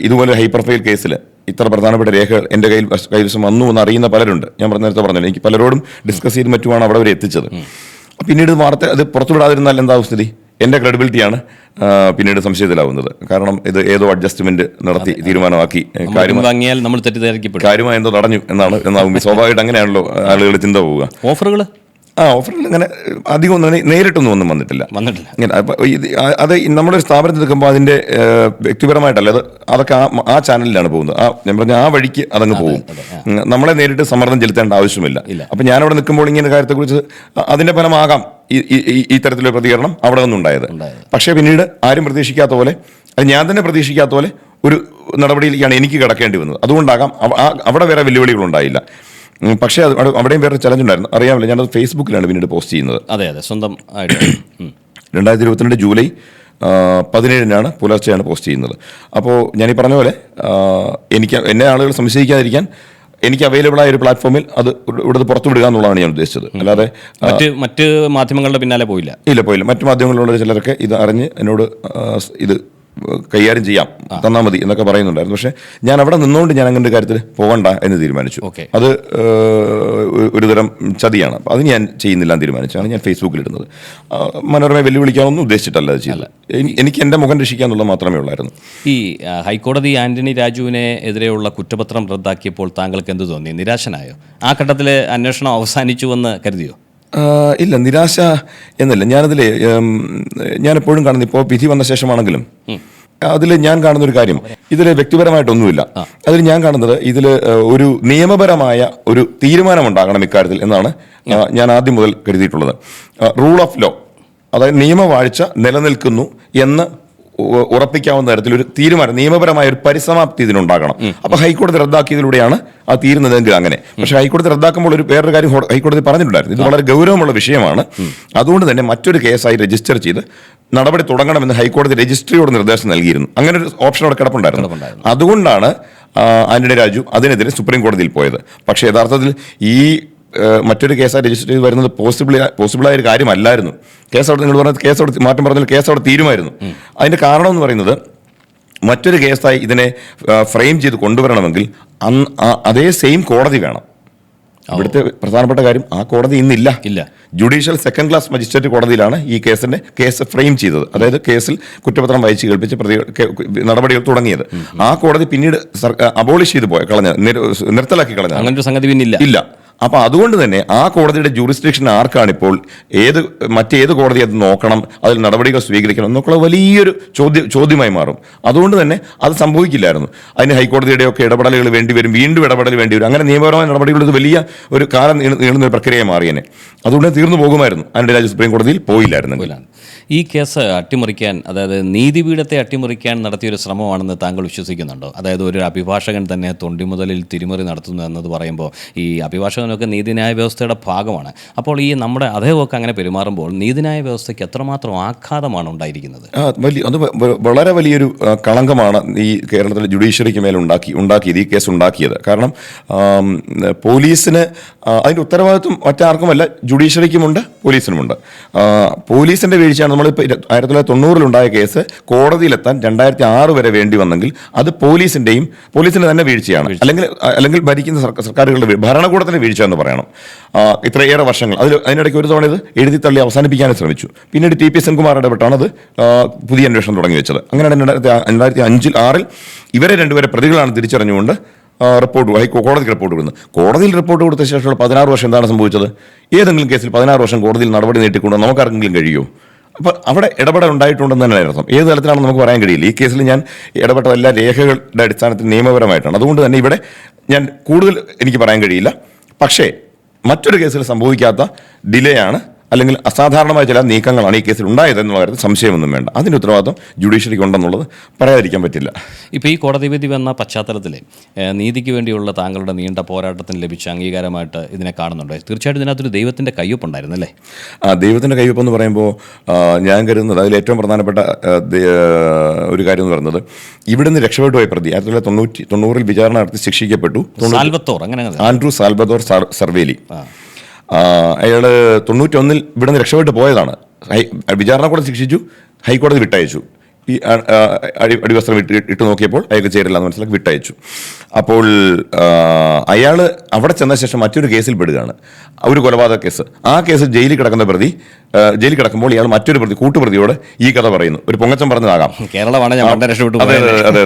ഇതുപോലെ ഹൈ പ്രൊഫൈൽ കേസിൽ ഇത്ര പ്രധാനപ്പെട്ട രേഖകൾ എൻ്റെ കൈവശം വന്നു എന്ന് അറിയുന്ന പലരുണ്ട്. ഞാൻ നേരത്തെ പറഞ്ഞല്ലോ, എനിക്ക് പലരോടും ഡിസ്കസ് ചെയ്ത് മറ്റുമാണ് അവിടെ വരെ എത്തിച്ചത്. പിന്നീട് വാർത്ത അത് പുറത്തുവിടാതിരുന്നാൽ എന്താവും സ്ഥിതി? എൻ്റെ ക്രെഡിബിലിറ്റിയാണ് പിന്നീട് സംശയത്തിലാവുന്നത്. കാരണം ഇത് ഏതോ അഡ്ജസ്റ്റ്മെന്റ് നടത്തി തീരുമാനമാക്കി കാര്യമായി എന്തോ തടഞ്ഞു എന്നാവും. സ്വാഭാവികമായിട്ട് അങ്ങനെയാണല്ലോ ആളുകൾ ചിന്ത പോവുക. ഓഫറുകൾ അങ്ങനെ അധികം ഒന്നും നേരിട്ടൊന്നും വന്നിട്ടില്ല. ഇങ്ങനെ അത് നമ്മുടെ ഒരു സ്ഥാപനത്തിൽ നിൽക്കുമ്പോൾ അതിൻ്റെ വ്യക്തിപരമായിട്ടല്ല, അതൊക്കെ ആ ചാനലിലാണ് പോകുന്നത്. ഞാൻ പറഞ്ഞ ആ വഴിക്ക് അതങ്ങ് പോകും. നമ്മളെ നേരിട്ട് സമ്മർദ്ദം ചെലുത്തേണ്ട ആവശ്യമില്ല. അപ്പം ഞാനവിടെ നിൽക്കുമ്പോൾ ഇങ്ങനെ കാര്യത്തെക്കുറിച്ച് അതിൻ്റെ ഫലമാകാം ഈ തരത്തിലൊരു പ്രതികരണം അവിടെ നിന്നുണ്ടായത്. പക്ഷേ പിന്നീട് ആരും പ്രതീക്ഷിക്കാത്ത പോലെ, അത് ഞാൻ തന്നെ പ്രതീക്ഷിക്കാത്ത പോലെ ഒരു നടപടിയിലേക്കാണ് എനിക്ക് കിടക്കേണ്ടി വന്നത്. അതുകൊണ്ടാകാം അവിടെ വേറെ വെല്ലുവിളികളുണ്ടായില്ല. പക്ഷേ അവിടെയും വേറെ ചലഞ്ച് ഉണ്ടായിരുന്നു. അറിയാമല്ലോ, ഞാനത് ഫേസ്ബുക്കിലാണ് പിന്നീട് പോസ്റ്റ് ചെയ്യുന്നത്. അതെ, സ്വന്തം 2022 ജൂലൈ 17 പുലർച്ചെയാണ് പോസ്റ്റ് ചെയ്യുന്നത്. അപ്പോൾ ഞാനീ പറഞ്ഞ പോലെ എന്നെ ആളുകൾ സംശയിക്കാതിരിക്കാൻ എനിക്ക് അവൈലബിൾ ആയ ഒരു പ്ലാറ്റ്ഫോമിൽ അത് ഇവിടെ പുറത്തുവിടുക എന്നുള്ളതാണ് ഞാൻ ഉദ്ദേശിച്ചത്. അല്ലാതെ മറ്റ് മാധ്യമങ്ങളുടെ പിന്നാലെ പോയില്ല. മറ്റു മാധ്യമങ്ങളിലുള്ള ചിലരൊക്കെ ഇത് അറിഞ്ഞ് എന്നോട് ഇത് കൈകാര്യം ചെയ്യാം, തന്നാൽ മതി എന്നൊക്കെ പറയുന്നുണ്ടായിരുന്നു. പക്ഷേ ഞാൻ അവിടെ നിന്നുകൊണ്ട് ഞാൻ അങ്ങനെ കാര്യത്തിൽ പോകണ്ട എന്ന് തീരുമാനിച്ചു. അത് ഒരുതരം ചതിയാണ്. അപ്പോൾ അത് ഞാൻ ചെയ്യുന്നില്ല എന്ന് തീരുമാനിച്ചാണ് ഞാൻ ഫേസ്ബുക്കിൽ ഇടുന്നത്. മനോരമയെ വെല്ലുവിളിക്കാനൊന്നും ഉദ്ദേശിച്ചിട്ടല്ല അത് ചെയ്തത്. എനിക്ക് എൻ്റെ മുഖം രക്ഷിക്കാന്നുള്ളത് മാത്രമേ ഉള്ളായിരുന്നു. ഈ ഹൈക്കോടതി ആന്റണി രാജുവിനെ എതിരെയുള്ള കുറ്റപത്രം റദ്ദാക്കിയപ്പോൾ താങ്കൾക്ക് എന്ത് തോന്നി? നിരാശനായോ? ആ ഘട്ടത്തിൽ അന്വേഷണം അവസാനിച്ചുവെന്ന് കരുതിയോ? ഇല്ല, നിരാശ എന്നല്ല. ഞാനെപ്പോഴും കാണുന്നത്, ഇപ്പോൾ വിധി വന്ന ശേഷമാണെങ്കിലും അതിൽ ഞാൻ കാണുന്നൊരു കാര്യം, ഇതിൽ വ്യക്തിപരമായിട്ടൊന്നുമില്ല. അതിൽ ഞാൻ കാണുന്നത് ഇതിൽ ഒരു നിയമപരമായ ഒരു തീരുമാനമുണ്ടാകണം ഇക്കാര്യത്തിൽ എന്നാണ് ഞാൻ ആദ്യം മുതൽ കരുതിയിട്ടുള്ളത്. റൂൾ ഓഫ് ലോ, അതായത് നിയമവാഴ്ച നിലനിൽക്കുന്നു എന്ന് ഉറപ്പിക്കാവുന്ന തരത്തിലൊരു തീരുമാനം, നിയമപരമായ ഒരു പരിസമാപ്തി ഇതിനുണ്ടാകണം. അപ്പോൾ ഹൈക്കോടതി റദ്ദാക്കിയതിലൂടെയാണ് ആ തീരുന്നതെങ്കിൽ അങ്ങനെ. പക്ഷേ ഹൈക്കോടതി റദ്ദാക്കുമ്പോൾ വേറൊരു കാര്യം ഹൈക്കോടതി പറഞ്ഞിട്ടുണ്ടായിരുന്നു, ഇത് വളരെ ഗൗരവമുള്ള വിഷയമാണ്, അതുകൊണ്ട് തന്നെ മറ്റൊരു കേസായി രജിസ്റ്റർ ചെയ്ത് നടപടി തുടങ്ങണമെന്ന് ഹൈക്കോടതി രജിസ്ട്രിയോട് നിർദ്ദേശം നൽകിയിരുന്നു. അങ്ങനെ ഒരു ഓപ്ഷൻ അവിടെ കിടപ്പുണ്ടായിരുന്നു. അതുകൊണ്ടാണ് ആന്റണി രാജു അതിനെതിരെ സുപ്രീം കോടതിയിൽ പോയത്. പക്ഷേ യഥാർത്ഥത്തിൽ ഈ മറ്റൊരു കേസായി രജിസ്റ്റർ ചെയ്ത് വരുന്നത് പോസിബിളായ ഒരു കാര്യമല്ലായിരുന്നു. കേസ് അവിടെ, നിങ്ങൾ പറഞ്ഞത് കേസ് അവിടെ മാറ്റം പറഞ്ഞാൽ കേസ് അവിടെ തീരുമായിരുന്നു. അതിൻ്റെ കാരണം എന്ന് പറയുന്നത്, മറ്റൊരു കേസായി ഇതിനെ ഫ്രെയിം ചെയ്ത് കൊണ്ടുവരണമെങ്കിൽ അതേ സെയിം കോടതി വേണം. ഇവിടുത്തെ പ്രധാനപ്പെട്ട കാര്യം, ആ കോടതി ഇന്നില്ല. ജുഡീഷ്യൽ സെക്കൻഡ് ക്ലാസ് മജിസ്ട്രേറ്റ് കോടതിയിലാണ് ഈ കേസ് ഫ്രെയിം ചെയ്തത്. അതായത് കേസിൽ കുറ്റപത്രം വായിച്ച് കേൾപ്പിച്ച് നടപടികൾ തുടങ്ങിയത്. ആ കോടതി പിന്നീട് അബോളിഷ് ചെയ്ത് നിർത്തലാക്കി കളഞ്ഞ. അങ്ങനെ ഒരു സംഗതി ഇല്ല. അപ്പോൾ അതുകൊണ്ട് തന്നെ ആ കോടതിയുടെ ജൂറിസ്ഡിക്ഷൻ ആർക്കാണിപ്പോൾ മറ്റേത് കോടതി അത് നോക്കണം, അതിൽ നടപടികൾ സ്വീകരിക്കണം എന്നൊക്കെയുള്ള വലിയൊരു ചോദ്യമായി മാറും. അതുകൊണ്ട് തന്നെ അത് സംഭവിക്കില്ലായിരുന്നു. അതിന് ഹൈക്കോടതിയുടെയൊക്കെ ഇടപെടലുകൾ വേണ്ടിവരും, വീണ്ടും ഇടപെടൽ വേണ്ടിവരും. അങ്ങനെ നിയമപരമായ നടപടികൾ ഇത് വലിയ ഒരു കാലം നീളുന്ന പ്രക്രിയയായി മാറിയേനെ. അതുകൊണ്ട് തീർന്നു പോകുമായിരുന്നു. ആന്റണി രാജു സുപ്രീം കോടതിയിൽ പോയില്ലായിരുന്നു. ഈ കേസ് അട്ടിമറിക്കാൻ, അതായത് നീതിപീഠത്തെ അട്ടിമറിക്കാൻ നടത്തിയൊരു ശ്രമമാണെന്ന് താങ്കൾ വിശ്വസിക്കുന്നുണ്ടോ? അതായത് ഒരു അഭിഭാഷകൻ തന്നെ തൊണ്ടിമുതലിൽ തിരിമറി നടത്തുന്നു എന്നത് പറയുമ്പോൾ ഈ അഭിഭാഷകനൊക്കെ നീതിന്യായ വ്യവസ്ഥയുടെ ഭാഗമാണ്. അപ്പോൾ ഈ നമ്മുടെ അദ്ദേഹമൊക്കെ അങ്ങനെ പെരുമാറുമ്പോൾ നീതിന്യായ വ്യവസ്ഥയ്ക്ക് എത്രമാത്രം ആഘാതമാണ് ഉണ്ടായിരിക്കുന്നത്? അത് വളരെ വലിയൊരു കളങ്കമാണ് ഈ കേരളത്തിലെ ജുഡീഷ്യറിക്ക് മേലെ ഉണ്ടാക്കിയത്, ഈ കേസ് ഉണ്ടാക്കിയത്. കാരണം പോലീസിന് അതിൻ്റെ ഉത്തരവാദിത്വം മറ്റാർക്കുമല്ല, ജുഡീഷ്യറിക്കുമുണ്ട്, പോലീസിനുമുണ്ട്. പോലീസിൻ്റെ വീഴ്ചയാണ്. നമ്മളിപ്പോൾ 1990 കേസ് കോടതിയിലെത്താൻ 2006 വരെ വേണ്ടി വന്നെങ്കിൽ അത് പോലീസിന്റെ തന്നെ വീഴ്ചയാണ്, അല്ലെങ്കിൽ ഭരിക്കുന്ന സർക്കാരുകളുടെ ഭരണകൂടത്തിന്റെ വീഴ്ച എന്ന് പറയണം. ഇത്രയേറെ വർഷങ്ങൾ അതിനിടയ്ക്ക് ഒരു തവണ ഇത് എഴുതി തള്ളി അവസാനിപ്പിക്കാനും ശ്രമിച്ചു. പിന്നീട് ടി പി സെൻകുമാർ ഇടപെട്ടാണ് അത് പുതിയ അന്വേഷണം തുടങ്ങി വെച്ചത്. അങ്ങനെയാണ് 2005-6 ഇവരെ രണ്ടുപേരെ പ്രതികളാണ് തിരിച്ചറിഞ്ഞുകൊണ്ട് കോടതിക്ക് റിപ്പോർട്ട് കൊടുക്കുന്നത്. കോടതിയിൽ റിപ്പോർട്ട് കൊടുത്ത ശേഷമുള്ള 16 വർഷം എന്താണ് സംഭവിച്ചത്? ഏതെങ്കിലും കേസിൽ 16 വർഷം കോടതിയിൽ നടപടി നീട്ടിക്കൊണ്ട് നമുക്കാർക്കെങ്കിലും കഴിയുമോ? അപ്പോൾ അവിടെ ഇടപെടൽ ഉണ്ടായിട്ടുണ്ടെന്ന് തന്നെ അർത്ഥം. ഏത് തലത്തിലാണെന്ന് നമുക്ക് പറയാൻ കഴിയില്ല. ഈ കേസിൽ ഞാൻ ഇടപെട്ട എല്ലാ രേഖകളുടെ അടിസ്ഥാനത്തിൽ നിയമപരമായിട്ടാണ്. അതുകൊണ്ട് തന്നെ ഇവിടെ ഞാൻ കൂടുതൽ എനിക്ക് പറയാൻ കഴിയില്ല. പക്ഷേ മറ്റൊരു കേസിൽ സംഭവിക്കാത്ത ഡിലേ ആണ്, അല്ലെങ്കിൽ അസാധാരണമായ ചില നീക്കങ്ങളാണ് ഈ കേസിൽ ഉണ്ടായത് എന്നുള്ള കാര്യത്തിൽ സംശയമൊന്നും വേണ്ട. അതിൻ്റെ ഉത്തരവാദിത്വം ജുഡീഷ്യറിക്ക് ഉണ്ടെന്നുള്ളത് പറയാതിരിക്കാൻ പറ്റില്ല. ഇപ്പോൾ ഈ കോടതി വിധി വന്ന പശ്ചാത്തലത്തിൽ നീതിക്ക് വേണ്ടിയുള്ള താങ്കളുടെ നീണ്ട പോരാട്ടത്തിന് ലഭിച്ച അംഗീകാരമായിട്ട് ഇതിനെ കാണുന്നുണ്ട്. തീർച്ചയായിട്ടും ഇതിനകത്തൊരു ദൈവത്തിൻ്റെ കയ്യൊപ്പുണ്ടായിരുന്നു അല്ലേ? ദൈവത്തിൻ്റെ കയ്യൊപ്പ് എന്ന് പറയുമ്പോൾ ഞാൻ കരുതുന്നത് അതിൽ ഏറ്റവും പ്രധാനപ്പെട്ട ഒരു കാര്യം എന്ന് പറയുന്നത്, ഇവിടുന്ന് രക്ഷപ്പെട്ടു പോയ പ്രതി 1990 വിചാരണ നടത്തി ശിക്ഷിക്കപ്പെട്ടു ആൻഡ്രൂ സാൽവദോർ സർവേലി. അയാൾ 91 ഇവിടെ നിന്ന് രക്ഷപ്പെട്ട് പോയതാണ്. വിചാരണ കോടതി ശിക്ഷിച്ചു, ഹൈക്കോടതി വിട്ടയച്ചു. ഈ അടിവസ്ത്രം ഇട്ട് നോക്കിയപ്പോൾ അയാൾക്ക് ചേരില്ല എന്ന് മനസ്സിലാക്കി വിട്ടയച്ചു. അപ്പോൾ അയാൾ അവിടെ ചെന്ന ശേഷം മറ്റൊരു കേസിൽ പെടുകയാണ്, ഒരു കൊലപാതക കേസ്. ആ കേസിൽ ജയിലിൽ കിടക്കുന്ന പ്രതി ജയിലിൽ കിടക്കുമ്പോൾ ഇയാൾ മറ്റൊരു കൂട്ടുപ്രതിയോട് ഈ കഥ പറയുന്നു. ഒരു പൊങ്ങച്ചം പറഞ്ഞതാകാം, അതെ.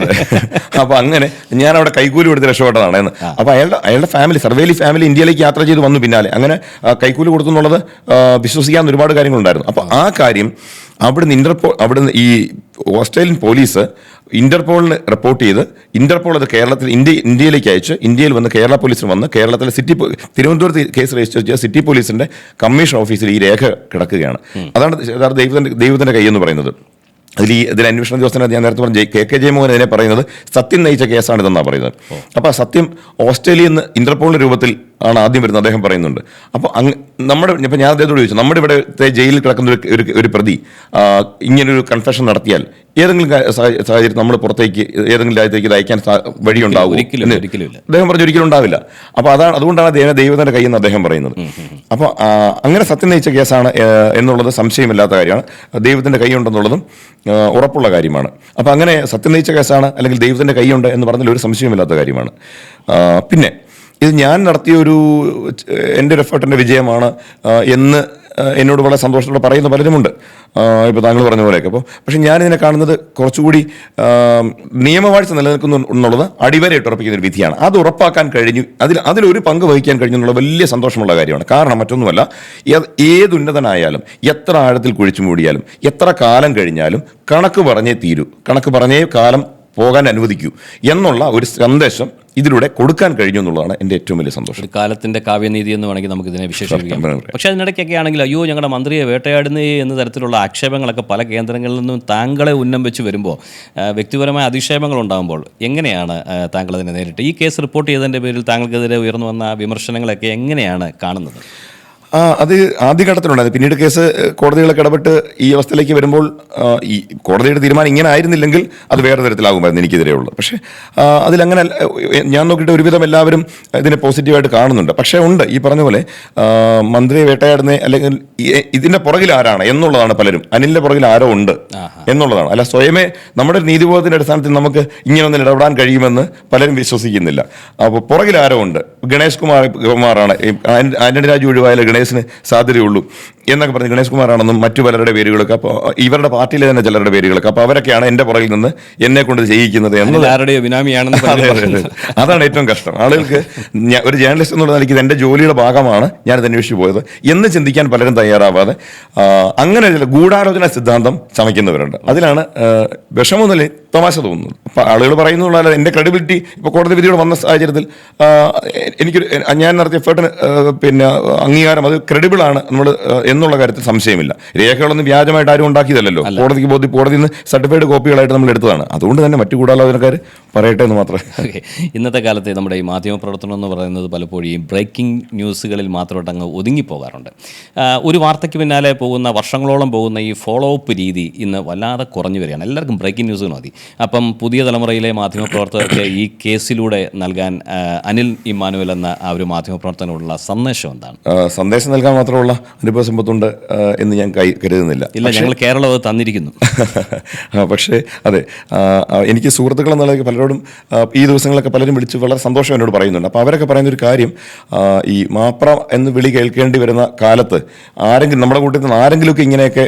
അപ്പൊ അങ്ങനെ ഞാൻ അവിടെ കൈക്കൂലി കൊടുത്ത് രക്ഷപ്പെട്ടതാണ് എന്ന്. അപ്പൊ അയാളുടെ സർവേലി ഫാമിലി ഇന്ത്യയിലേക്ക് യാത്ര ചെയ്ത് വന്നു പിന്നാലെ. അങ്ങനെ കൈക്കൂലി കൊടുത്തു എന്നുള്ളത് വിശ്വസിക്കാൻ ഒരുപാട് കാര്യങ്ങളുണ്ടായിരുന്നു. അപ്പൊ ആ കാര്യം അവിടുന്ന് ഈ ഓസ്ട്രേലിയൻ പോലീസ് ഇന്റർപോളിന് റിപ്പോർട്ട് ചെയ്ത്, ഇന്റർപോൾ അത് ഇന്ത്യയിലേക്ക് അയച്ച്, ഇന്ത്യയിൽ വന്ന് കേരള പോലീസിന് വന്ന് കേരളത്തിലെ തിരുവനന്തപുരത്ത് കേസ് രജിസ്റ്റർ ചെയ്ത സിറ്റി പോലീസിന്റെ കമ്മീഷൻ ഓഫീസിൽ ഈ രേഖ കിടക്കുകയാണ്. അതാണ് ദൈവത്തിന്റെ കൈ എന്ന് പറയുന്നത്. ഇതിൽ അന്വേഷണ ഉദ്യോഗസ്ഥനെ ഞാൻ നേരത്തെ പറഞ്ഞ കെ ജയമോഹൻ അതിനെ പറയുന്നത് സത്യം നയിച്ച കേസാണ് ഇതെന്നാണ് പറയുന്നത്. അപ്പോൾ സത്യം ഓസ്ട്രേലിയയിൽ നിന്ന് ഇന്റർപോളിന്റെ രൂപത്തിൽ ആണ് ആദ്യം വരുന്നത്, അദ്ദേഹം പറയുന്നുണ്ട്. അപ്പോൾ ഇപ്പം ഞാൻ അദ്ദേഹത്തോട് ചോദിച്ചു, നമ്മുടെ ഇവിടുത്തെ ജയിലിൽ കിടക്കുന്ന ഒരു പ്രതി ഇങ്ങനൊരു കൺഫെഷൻ നടത്തിയാൽ ഏതെങ്കിലും സാഹചര്യത്തിൽ നമ്മൾ പുറത്തേക്ക് ഏതെങ്കിലും രാജ്യത്തേക്ക് ഇത് അയക്കാൻ വഴിയുണ്ടാവും? അദ്ദേഹം പറഞ്ഞു ഒരിക്കലും ഉണ്ടാവില്ല. അപ്പോൾ അതുകൊണ്ടാണ് ദൈവത്തിന്റെ കൈ എന്ന് അദ്ദേഹം പറയുന്നത്. അപ്പോൾ അങ്ങനെ സത്യം നയിച്ച കേസാണ് എന്നുള്ളത് സംശയമില്ലാത്ത കാര്യമാണ്. ദൈവത്തിന്റെ കൈ ഉണ്ടെന്നുള്ളതും ഉറപ്പുള്ള കാര്യമാണ്. അപ്പോൾ അങ്ങനെ സത്യം നയിച്ച കേസാണ്, അല്ലെങ്കിൽ ദൈവത്തിന്റെ കൈയുണ്ട് എന്ന് പറഞ്ഞാൽ ഒരു സംശയമില്ലാത്ത കാര്യമാണ്. പിന്നെ ഇത് ഞാൻ നടത്തിയ എൻ്റെ ഒരു എഫേർട്ടിൻ്റെ വിജയമാണ് എന്ന് എന്നോട് വളരെ സന്തോഷത്തോടെ പറയുന്ന പലരുമുണ്ട്, ഇപ്പോൾ താങ്കൾ പറഞ്ഞ പോലെയൊക്കെ. അപ്പോൾ പക്ഷേ ഞാനിതിനെ കാണുന്നത് കുറച്ചുകൂടി നിയമവാഴ്ച നിലനിൽക്കുന്നു എന്നുള്ളത് അടിവരയിട്ട് ഉറപ്പിക്കുന്ന ഒരു വിധിയാണ്. അത് ഉറപ്പാക്കാൻ കഴിഞ്ഞു, അതിലൊരു പങ്ക് വഹിക്കാൻ കഴിഞ്ഞു എന്നുള്ള വലിയ സന്തോഷമുള്ള കാര്യമാണ്. കാരണം മറ്റൊന്നുമല്ല, ഏത് ഉന്നതനായാലും എത്ര ആഴത്തിൽ കുഴിച്ചു മൂടിയാലും എത്ര കാലം കഴിഞ്ഞാലും കണക്ക് പറഞ്ഞേ തീരൂ, കണക്ക് പറഞ്ഞേ കാലം പോകാൻ അനുവദിക്കൂ എന്നുള്ള ഒരു സന്ദേശം ഇതിലൂടെ കൊടുക്കാൻ കഴിഞ്ഞു എന്നുള്ളതാണ് എൻ്റെ ഏറ്റവും വലിയ സന്തോഷം. ഒരു കാലത്തിൻ്റെ കാവ്യനീതി എന്ന് വേണമെങ്കിൽ നമുക്ക് ഇതിനെ വിശേഷിപ്പിക്കാം. പക്ഷേ അതിനിടയ്ക്കൊക്കെ ആണെങ്കിൽ അയ്യോ ഞങ്ങളുടെ മന്ത്രിയെ വേട്ടയാടുന്നേ എന്ന തരത്തിലുള്ള ആക്ഷേപങ്ങളൊക്കെ പല കേന്ദ്രങ്ങളിൽ നിന്നും താങ്കളെ ഉന്നം വെച്ച് വരുമ്പോൾ, വ്യക്തിപരമായ അധിക്ഷേപങ്ങൾ ഉണ്ടാകുമ്പോൾ എങ്ങനെയാണ് താങ്കൾ അതിനെ നേരിട്ട് ഈ കേസ് റിപ്പോർട്ട് ചെയ്തതിൻ്റെ പേരിൽ താങ്കൾക്കെതിരെ ഉയർന്നു വന്ന വിമർശനങ്ങളൊക്കെ എങ്ങനെയാണ് കാണുന്നത്? അത് ആദ്യഘട്ടത്തിലുണ്ടായത്. പിന്നീട് കേസ് കോടതികളൊക്കെ ഇടപെട്ട് ഈ അവസ്ഥയിലേക്ക് വരുമ്പോൾ ഈ കോടതിയുടെ തീരുമാനം ഇങ്ങനെ ആയിരുന്നില്ലെങ്കിൽ അത് വേറെ തരത്തിലാകുമായിരുന്നു എനിക്കെതിരെയുള്ളത്. പക്ഷേ അതിലങ്ങനെ ഞാൻ നോക്കിയിട്ട് ഒരുവിധം എല്ലാവരും ഇതിനെ പോസിറ്റീവായിട്ട് കാണുന്നുണ്ട്. പക്ഷേ ഉണ്ട് ഈ പറഞ്ഞ പോലെ മന്ത്രിയെ വേട്ടയാടുന്ന, അല്ലെങ്കിൽ ഇതിൻ്റെ പുറകിൽ ആരാണ് എന്നുള്ളതാണ് പലരും. അനിലിൻ്റെ പുറകിൽ ആരോ ഉണ്ട് എന്നുള്ളതാണ്. അല്ല സ്വയമേ നമ്മുടെ നീതിബോധത്തിൻ്റെ അടിസ്ഥാനത്തിൽ നമുക്ക് ഇങ്ങനെയൊന്നും ഇടപെടാൻ കഴിയുമെന്ന് പലരും വിശ്വസിക്കുന്നില്ല. അപ്പോൾ പുറകിൽ ആരോ ഉണ്ട്. ഗണേഷ് കുമാറാണ് ആന്റണി രാജു ഒഴിവായാലും ഗണേശിന് സാധ്യതയുള്ളൂ എന്നൊക്കെ പറഞ്ഞ് ഗണേഷ് കുമാറാണെന്നും മറ്റു പലരുടെ പേരുകളൊക്കെ, അപ്പോൾ ഇവരുടെ പാർട്ടിയിലെ തന്നെ ചിലരുടെ പേരുകളൊക്കെ, അപ്പോൾ അവരൊക്കെയാണ് എൻ്റെ പുറകിൽ നിന്ന് എന്നെ കൊണ്ട് ചെയ്യിക്കുന്നത് എന്നത് ആരുടെയോ ബിനാമിയാണെന്ന് അതാണ് ഏറ്റവും കഷ്ടം. ആളുകൾക്ക് ഒരു ജേർണലിസ്റ്റ് എന്നുള്ള നിലയ്ക്ക് ഇത് എൻ്റെ ജോലിയുടെ ഭാഗമാണ് ഞാനിത് അന്വേഷിച്ച് പോയത് എന്ന് ചിന്തിക്കാൻ പലരും തയ്യാറാവാതെ അങ്ങനെ ചില ഗൂഢാലോചന സിദ്ധാന്തം ചമയ്ക്കുന്നവരുണ്ട്. അതിലാണ് വിഷമൊന്നുമില്ല, തമാശ തോന്നുന്നത്. അപ്പം ആളുകൾ പറയുന്നുള്ള എൻ്റെ ക്രെഡിബിലിറ്റി ഇപ്പോൾ കോടതി വിധിയോട് വന്ന സാഹചര്യത്തിൽ എനിക്കൊരു ഞാൻ നടത്തിയ എഫേർട്ടിന് പിന്നെ അംഗീകാരം അത് ക്രെഡിബിൾ ആണ് നമ്മൾ എന്നുള്ള കാര്യത്തിൽ സംശയമില്ല. രേഖകളൊന്നും വ്യാജമായിട്ട് ആരും ഉണ്ടാക്കിയതല്ലോ, കോടതിയിൽ നിന്ന് സർട്ടിഫൈഡ് കോപ്പികളായിട്ട് നമ്മൾ എടുത്തതാണ്. അതുകൊണ്ട് തന്നെ മറ്റു ഗൂഢാലോചനക്കാർ പറയട്ടെ എന്ന് മാത്രമേ. ഇന്നത്തെ കാലത്തെ നമ്മുടെ ഈ മാധ്യമപ്രവർത്തനം എന്ന് പറയുന്നത് പലപ്പോഴും ഈ ബ്രേക്കിംഗ് ന്യൂസുകളിൽ മാത്രമായിട്ട് അങ്ങ് ഒതുങ്ങിപ്പോകാറുണ്ട്. ഒരു വാർത്തയ്ക്ക് പിന്നാലെ പോകുന്ന വർഷങ്ങളോളം പോകുന്ന ഈ ഫോളോ അപ്പ് രീതി ഇന്ന് വല്ലാതെ കുറഞ്ഞു വരികയാണ്. എല്ലാവർക്കും ബ്രേക്കിംഗ് ന്യൂസ് മതി. അപ്പം പുതിയ തലമുറയിലെ മാധ്യമപ്രവർത്തകർക്ക് ഈ കേസിലൂടെ നൽകാൻ അനിൽ ഇമ്മാനുവൽ എന്ന ആ ഒരു മാധ്യമപ്രവർത്തനോടുള്ള സന്ദേശം എന്താണ്? സന്ദേശം നൽകാൻ മാത്രമുള്ള അനുഭവ സമ്പത്തുണ്ട് എന്ന് ഞാൻ കരുതുന്നില്ല. ഇല്ല, ഞങ്ങൾ കേരളം അത് തന്നിരിക്കുന്നു. പക്ഷേ അതെ, എനിക്ക് സുഹൃത്തുക്കൾ എന്നുള്ളത് പലരോടും ഈ ദിവസങ്ങളൊക്കെ പലരും വിളിച്ച് വളരെ സന്തോഷം എന്നോട് പറയുന്നുണ്ട്. അപ്പോൾ അവരൊക്കെ പറയുന്ന ഒരു കാര്യം, ഈ മാപ്ര എന്ന് വിളി കേൾക്കേണ്ടി വരുന്ന കാലത്ത് ആരെങ്കിലും നമ്മുടെ കൂട്ടത്തിൽ നിന്ന് ആരെങ്കിലുമൊക്കെ ഇങ്ങനെയൊക്കെ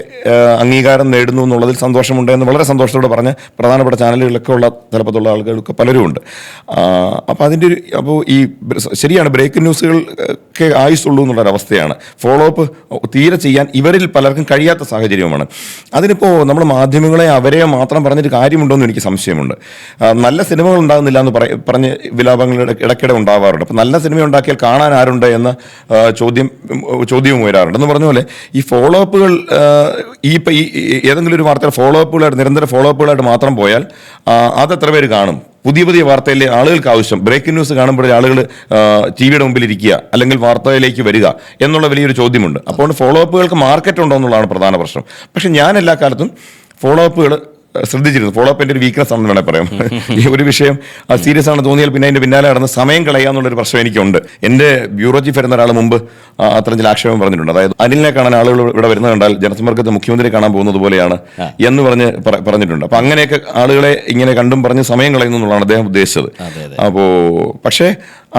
അംഗീകാരം നേടുന്നു എന്നുള്ളതിൽ സന്തോഷമുണ്ട് എന്ന് വളരെ സന്തോഷത്തോടെ പറഞ്ഞ പ്രധാനപ്പെട്ട ചാനലുകളിലൊക്കെ ഉള്ള തലപ്പത്തുള്ള ആളുകൾക്ക് പലരും ഉണ്ട്. അപ്പോൾ അതിൻ്റെ ഒരു അപ്പോൾ ഈ ശരിയാണ്, ബ്രേക്കിംഗ് ന്യൂസുകൾക്ക് ആയുസുള്ളൂ എന്നുള്ളൊരവസ്ഥയാണ്. ഫോളോ അപ്പ് തീരെ ചെയ്യാൻ ഇവരിൽ പലർക്കും കഴിയാത്ത സാഹചര്യവുമാണ്. അതിനിപ്പോൾ നമ്മൾ മാധ്യമങ്ങളെ അവരെ മാത്രം പറഞ്ഞിട്ട് കാര്യമുണ്ടോയെന്ന് എനിക്ക് സംശയമുണ്ട്. നല്ല സിനിമകൾ ഉണ്ടാകുന്നില്ല എന്ന് പറഞ്ഞ് വിലാപങ്ങൾ ഇടയ്ക്കിടെ ഉണ്ടാവാറുണ്ട്. അപ്പം നല്ല സിനിമ ഉണ്ടാക്കിയാൽ കാണാൻ ആരുണ്ട് എന്ന ചോദ്യവും ഉയരാറുണ്ട്. എന്ന് പറഞ്ഞ പോലെ ഈ ഫോളോ അപ്പുകൾ ഈ ഏതെങ്കിലും ഒരു വാർത്തയുടെ ഫോളോ അപ്പുകളായിട്ട് നിരന്തര ഫോളോ അപ്പുകളായിട്ട് മാത്രം പോയാൽ അത് എത്ര പേര് കാണും? പുതിയ വാർത്തയിലെ ആളുകൾക്ക് ആവശ്യം ബ്രേക്കിംഗ് ന്യൂസ് കാണുമ്പോൾ ആളുകൾ ടി വിയുടെ മുമ്പിൽ ഇരിക്കുക അല്ലെങ്കിൽ വാർത്തയിലേക്ക് വരിക എന്നുള്ള വലിയൊരു ചോദ്യമുണ്ട്. അപ്പോൾ ഫോളോ അപ്പുകൾക്ക് മാർക്കറ്റ് ഉണ്ടോ എന്നുള്ളതാണ് പ്രധാന പ്രശ്നം. പക്ഷെ ഞാൻ എല്ലാ കാലത്തും ഫോളോ അപ്പുകൾ ശ്രദ്ധിച്ചിരുന്നു. ഫോളോ അപ്പ് എൻ്റെ ഒരു വീക്ക്നെസ് ആണെന്ന് വേണേൽ പറയാം. ഈ ഒരു വിഷയം സീരിയസ് ആണെന്ന് തോന്നിയാൽ പിന്നെ അതിൻ്റെ പിന്നാലെ നടന്ന് സമയം കളയാന്നുള്ളൊരു പ്രശ്നം എനിക്കുണ്ട്. എൻ്റെ ബ്യൂറോ ചീഫ് വരുന്ന ഒരാൾ മുമ്പ് അത്തരം ചില ആക്ഷേപം പറഞ്ഞിട്ടുണ്ട്. അതായത് അനിലിനെ കാണാൻ ആളുകൾ ഇവിടെ വരുന്നത് കണ്ടാൽ ജനസമ്പർക്കത്തെ മുഖ്യമന്ത്രി കാണാൻ പോകുന്നത് പോലെയാണ് എന്ന് പറഞ്ഞിട്ടുണ്ട്. അപ്പം അങ്ങനെയൊക്കെ ആളുകളെ ഇങ്ങനെ കണ്ടും പറഞ്ഞ് സമയം കളയുന്നു എന്നുള്ളതാണ് അദ്ദേഹം ഉദ്ദേശിച്ചത്. അപ്പോൾ പക്ഷേ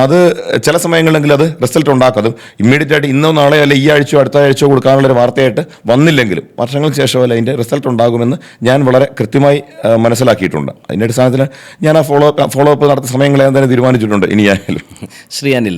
അത് ചില സമയങ്ങളിലെങ്കിൽ അത് റിസൾട്ട് ഉണ്ടാക്കും. ഇമ്മീഡിയറ്റ് ആയിട്ട് ഇന്നോ നാളെ അല്ലെ ഈ ആഴ്ചയോ അടുത്ത ആഴ്ചയോ കൊടുക്കാനുള്ളൊരു വാർത്തയായിട്ട് വന്നില്ലെങ്കിലും വർഷങ്ങൾക്ക് ശേഷമല്ല അതിൻ്റെ റിസൾട്ട് ഉണ്ടാകുമെന്ന് ഞാൻ വളരെ കൃത്യമായി മനസ്സിലാക്കിയിട്ടുണ്ട്. അതിൻ്റെ അടിസ്ഥാനത്തിൽ ഞാൻ ആ ഫോളോ അപ്പ് നടത്തിയ സമയങ്ങളെ തന്നെ തീരുമാനിച്ചിട്ടുണ്ട് ഇനിയായാലും. ശ്രീ അനിൽ,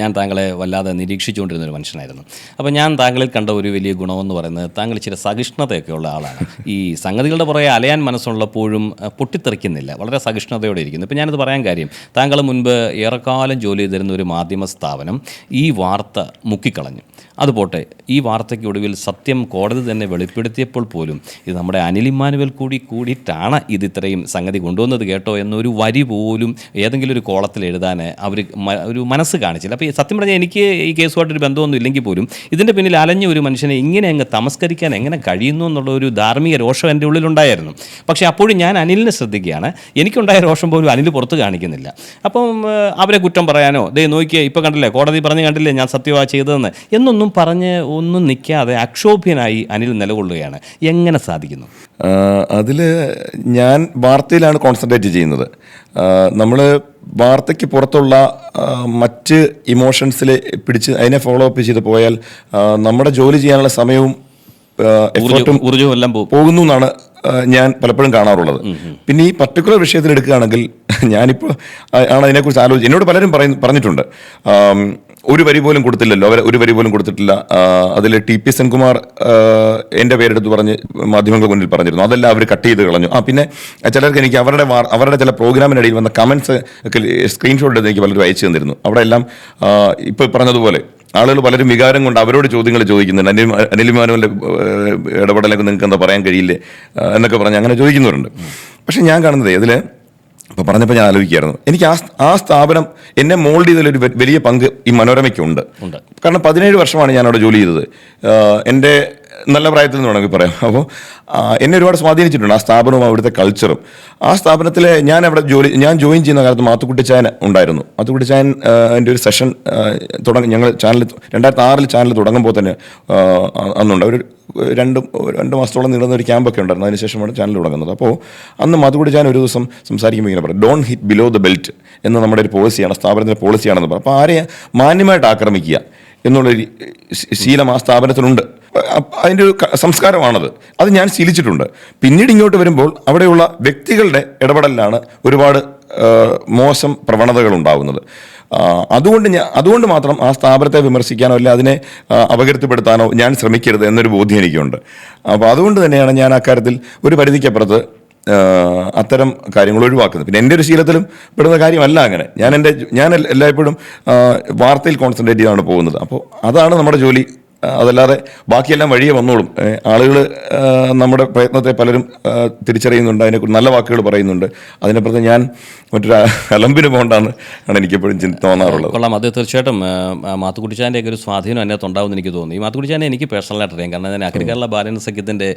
ഞാൻ താങ്കളെ വല്ലാതെ നിരീക്ഷിച്ചുകൊണ്ടിരുന്ന ഒരു മനുഷ്യനായിരുന്നു. അപ്പോൾ ഞാൻ താങ്കളിൽ കണ്ട ഒരു വലിയ ഗുണമെന്ന് പറയുന്നത് താങ്കൾ ചില സഹിഷ്ണുതയൊക്കെ ഉള്ള ആളാണ്. ഈ സംഗതികളുടെ പുറകെ അലയാൻ മനസ്സുള്ളപ്പോഴും പൊട്ടിത്തെറിക്കുന്നില്ല, വളരെ സഹിഷ്ണുതയോടെ ഇരിക്കുന്നു. ഇപ്പോൾ ഞാനത് പറയാൻ കാര്യം, താങ്കൾ മുൻപ് ഏറെക്കാലം ജോലി ചെയ്തിരുന്ന ഒരു മാധ്യമ സ്ഥാപനം ഈ വാർത്ത മുക്കിക്കളഞ്ഞു. അതുപോട്ടെ, ഈ വാർത്തയ്ക്ക് ഒടുവിൽ സത്യം കോടതി തന്നെ വെളിപ്പെടുത്തിയപ്പോൾ പോലും ഇത് നമ്മുടെ അനിൽ ഇമ്മാനുവൽ കൂടിയിട്ടാണ് ഇത് ഇത്രയും സംഗതി കൊണ്ടുവന്നത് കേട്ടോ എന്നൊരു വരി പോലും ഏതെങ്കിലും ഒരു കോളത്തിൽ എഴുതാൻ അവർ ഒരു മനസ്സ് കാണിച്ചില്ല. അപ്പോൾ സത്യം പറഞ്ഞാൽ എനിക്ക് ഈ കേസുമായിട്ടൊരു ബന്ധമൊന്നും ഇല്ലെങ്കിൽ പോലും ഇതിൻ്റെ പിന്നിൽ അലഞ്ഞ ഒരു മനുഷ്യനെ ഇങ്ങനെ അങ്ങ് തമസ്കരിക്കാൻ എങ്ങനെ കഴിയുന്നു എന്നുള്ള ഒരു ധാർമ്മിക രോഷം എൻ്റെ ഉള്ളിലുണ്ടായിരുന്നു. പക്ഷേ അപ്പോഴും ഞാൻ അനിലിനെ ശ്രദ്ധിക്കുകയാണ്. എനിക്കുണ്ടായ രോഷം പോലും അനിൽ പുറത്ത് കാണിക്കുന്നില്ല. അപ്പം അവരെ കുറ്റം പറയാനോ നോക്കിയേ ഇപ്പോൾ കണ്ടില്ലേ കോടതി പറഞ്ഞ് കണ്ടില്ലേ ഞാൻ സത്യമാണ് ചെയ്തതെന്ന് എന്നൊന്നും പറഞ്ഞ് ഒന്നും നിൽക്കാതെ അക്ഷോഭ്യനായി അനിൽ നിലകൊള്ളുകയാണ്. എങ്ങനെ സാധിക്കുന്നു? അതിൽ ഞാൻ വാർത്തയിലാണ് കോൺസെൻട്രേറ്റ് ചെയ്യുന്നത്. നമ്മൾ വാർത്തയ്ക്ക് പുറത്തുള്ള മറ്റ് ഇമോഷൻസിൽ പിടിച്ച് അതിനെ ഫോളോ അപ്പ് ചെയ്ത് പോയാൽ നമ്മുടെ ജോലി ചെയ്യാനുള്ള സമയവും ഊർജ്ജവും എല്ലാം പോകുന്നു എന്നാണ് ഞാൻ പലപ്പോഴും കാണാറുള്ളത്. പിന്നെ ഈ പർട്ടിക്കുലർ വിഷയത്തിൽ എടുക്കുകയാണെങ്കിൽ ഞാനിപ്പോൾ ആണ് അതിനെക്കുറിച്ച് ആലോചിച്ച് എന്നോട് പലരും പറഞ്ഞിട്ടുണ്ട് ഒരു വരി പോലും കൊടുത്തില്ലല്ലോ, അവർ ഒരു വരി പോലും കൊടുത്തിട്ടില്ല. അതിൽ TP സെൻകുമാർ എൻ്റെ പേരെടുത്ത് പറഞ്ഞ് മാധ്യമങ്ങൾക്ക് മുന്നിൽ പറഞ്ഞിരുന്നു, അതെല്ലാം അവർ കട്ട് ചെയ്ത് കളഞ്ഞു. പിന്നെ ചിലർക്ക് എനിക്ക് അവരുടെ ചില പ്രോഗ്രാമിനിടയിൽ വന്ന കമൻസ് ഒക്കെ സ്ക്രീൻഷോട്ട് എടുത്ത് എനിക്ക് പലരും അയച്ചു തന്നിരുന്നു. അവിടെ എല്ലാം ഇപ്പോൾ പറഞ്ഞതുപോലെ ആളുകൾ പലരും വികാരം കൊണ്ട് അവരോട് ചോദ്യങ്ങൾ ചോദിക്കുന്നുണ്ട്. അനിൽ ഇമ്മാനുവലിൻ്റെ ഇടപെടലൊക്കെ നിങ്ങൾക്ക് എന്താ പറയാൻ കഴിയില്ലേ എന്നൊക്കെ പറഞ്ഞ് അങ്ങനെ ചോദിക്കുന്നവരുണ്ട്. പക്ഷെ ഞാൻ കാണുന്നത് ഇതിൽ ഇപ്പോൾ പറഞ്ഞപ്പോൾ ഞാൻ ആലോചിക്കുകയായിരുന്നു, എനിക്ക് ആ സ്ഥാപനം എന്നെ മോൾഡ് ചെയ്തതിലൊരു വലിയ പങ്ക് ഈ മനോരമയ്ക്കുണ്ട്. കാരണം 17 വർഷമാണ് ഞാൻ അവിടെ ജോലി ചെയ്തത്. എൻ്റെ നല്ല പ്രായത്തിൽ നിന്ന് വേണമെങ്കിൽ പറയാം. അപ്പോൾ എന്നെ ഒരുപാട് സ്വാധീനിച്ചിട്ടുണ്ട് ആ സ്ഥാപനവും അവിടുത്തെ കൾച്ചറും. ആ സ്ഥാപനത്തിൽ ഞാൻ ജോയിൻ ചെയ്യുന്ന കാലത്ത് മാത്തുക്കുട്ടിച്ചായൻ ഉണ്ടായിരുന്നു. മാത്തുക്കുട്ടിച്ചായൻ എൻ്റെ ഒരു സെഷൻ ഞങ്ങൾ ചാനൽ 2006 ചാനൽ തുടങ്ങുമ്പോൾ തന്നെ അന്നുണ്ട്. ഒരു രണ്ട് മാസത്തോളം നീളുന്ന ഒരു ക്യാമ്പൊക്കെ ഉണ്ടായിരുന്നു. അതിനുശേഷമാണ് ചാനൽ തുടങ്ങുന്നത്. അപ്പോൾ അന്ന് മാത്തുക്കുട്ടിച്ചായൻ ഒരു ദിവസം സംസാരിക്കുമ്പോൾ ഇങ്ങനെ പറയും, don't hit below the belt എന്ന് നമ്മുടെ ഒരു പോളിസിയാണ്, സ്ഥാപനത്തിൻ്റെ പോളിസിയാണെന്ന് പറയും. അപ്പോൾ ആരെയും മാന്യമായിട്ട് ആക്രമിക്കുക എന്നുള്ളൊരു ശീലം ആ സ്ഥാപനത്തിനുണ്ട്. അതിൻ്റെ ഒരു സംസ്കാരമാണത്. അത് ഞാൻ ശീലിച്ചിട്ടുണ്ട്. പിന്നീട് ഇങ്ങോട്ട് വരുമ്പോൾ അവിടെയുള്ള വ്യക്തികളുടെ ഇടപെടലിലാണ് ഒരുപാട് മോശം പ്രവണതകൾ ഉണ്ടാകുന്നത്. അതുകൊണ്ട് മാത്രം ആ സ്ഥാപനത്തെ വിമർശിക്കാനോ അല്ല അതിനെ അപകീർത്തിപ്പെടുത്താനോ ഞാൻ ശ്രമിക്കരുത് എന്നൊരു ബോധ്യം എനിക്കുണ്ട്. അപ്പോൾ അതുകൊണ്ട് തന്നെയാണ് ഞാൻ അക്കാര്യത്തിൽ ഒരു പരിധിക്കപ്പുറത്ത് അത്തരം കാര്യങ്ങൾ ഒഴിവാക്കുന്നത്. പിന്നെ എൻ്റെ ഒരു ശീലത്തിലും പെടുന്ന കാര്യമല്ല അങ്ങനെ. ഞാൻ എല്ലായ്പ്പോഴും വാർത്തയിൽ കോൺസെൻട്രേറ്റ് ചെയ്താണ് പോകുന്നത്. അപ്പോൾ അതാണ് നമ്മുടെ ജോലി. അതല്ലാതെ ബാക്കിയെല്ലാം വഴിയെ വന്നോളും. ആളുകൾ നമ്മുടെ പ്രയത്നത്തെ പലരും തിരിച്ചറിയുന്നുണ്ട്, അതിനെക്കുറിച്ച് നല്ല വാക്കുകൾ പറയുന്നുണ്ട്. അതിനപ്പുറത്ത് ഞാൻ മറ്റൊരു അലമ്പിന് പോകണ്ടാണ് എനിക്കെപ്പോഴും തോന്നാറുള്ളത്. കൊള്ളാം. അത് തീർച്ചയായിട്ടും മാത്തുക്കുട്ടിച്ചാൻ്റെയൊക്കെ ഒരു സ്വാധീനം അതിനകത്ത് ഉണ്ടാവുമെന്ന് എനിക്ക് തോന്നി. ഈ മാത്തുക്കുട്ടിച്ചാനെ എനിക്ക് പേഴ്സണലായിട്ട് അറിയാം. കാരണം ഞാൻ അഖില കേരള ബാലൻ സഖ്യത്തിൻ്റെ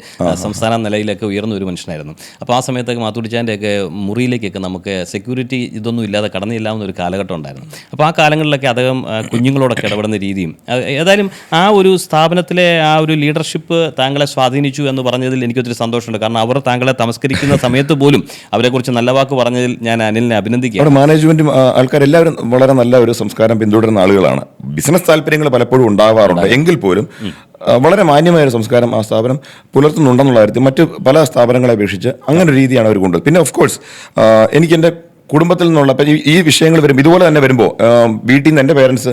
സംസ്ഥാന നിലയിലൊക്കെ ഉയർന്ന ഒരു മനുഷ്യനായിരുന്നു. അപ്പോൾ ആ സമയത്തൊക്കെ മാത്തുക്കുട്ടിച്ചാൻ്റെയൊക്കെ മുറിയിലേക്കൊക്കെ നമുക്ക് സെക്യൂരിറ്റി ഇതൊന്നും ഇല്ലാതെ കടന്നില്ലാവുന്ന ഒരു കാലഘട്ടം ഉണ്ടായിരുന്നു. അപ്പോൾ ആ കാലങ്ങളിലൊക്കെ അദ്ദേഹം കുഞ്ഞുങ്ങളോടൊക്കെ ഇടപെടുന്ന രീതിയും ഏതായാലും ആ ഒരു സ്ഥാപനത്തിലെ ആ ഒരു ലീഡർഷിപ്പ് താങ്കളെ സ്വാധീനിച്ചു എന്ന് പറഞ്ഞതിൽ എനിക്കൊത്തിരി സന്തോഷമുണ്ട്. കാരണം അവർ താങ്കളെ തമസ്കരിക്കുന്ന സമയത്ത് പോലും അവരെക്കുറിച്ച് നല്ല വാക്ക് പറഞ്ഞതിൽ ഞാൻ അനിലിനെ അഭിനന്ദിക്കുകയാണ്. അവിടെ മാനേജ്മെൻറ്റും ആൾക്കാരെല്ലാവരും വളരെ നല്ല ഒരു സംസ്കാരം പിന്തുടരുന്ന ആളുകളാണ്. ബിസിനസ് താല്പര്യങ്ങൾ പലപ്പോഴും ഉണ്ടാവാറുണ്ട്. എങ്കിൽ പോലും വളരെ മാന്യമായ ഒരു സംസ്കാരം ആ സ്ഥാപനം പുലർത്തുന്നുണ്ടെന്നുള്ള കാര്യത്തിൽ മറ്റ് പല സ്ഥാപനങ്ങളെ അപേക്ഷിച്ച് അങ്ങനെ ഒരു രീതിയാണ് അവർ കൊണ്ടത്. പിന്നെ ഓഫ് കോഴ്സ് എനിക്കെൻ്റെ കുടുംബത്തിൽ നിന്നുള്ള ഈ വിഷയങ്ങൾ വരും, ഇതുപോലെ തന്നെ വരുമ്പോൾ വീട്ടിൽ നിന്ന് എൻ്റെ പേരൻസ്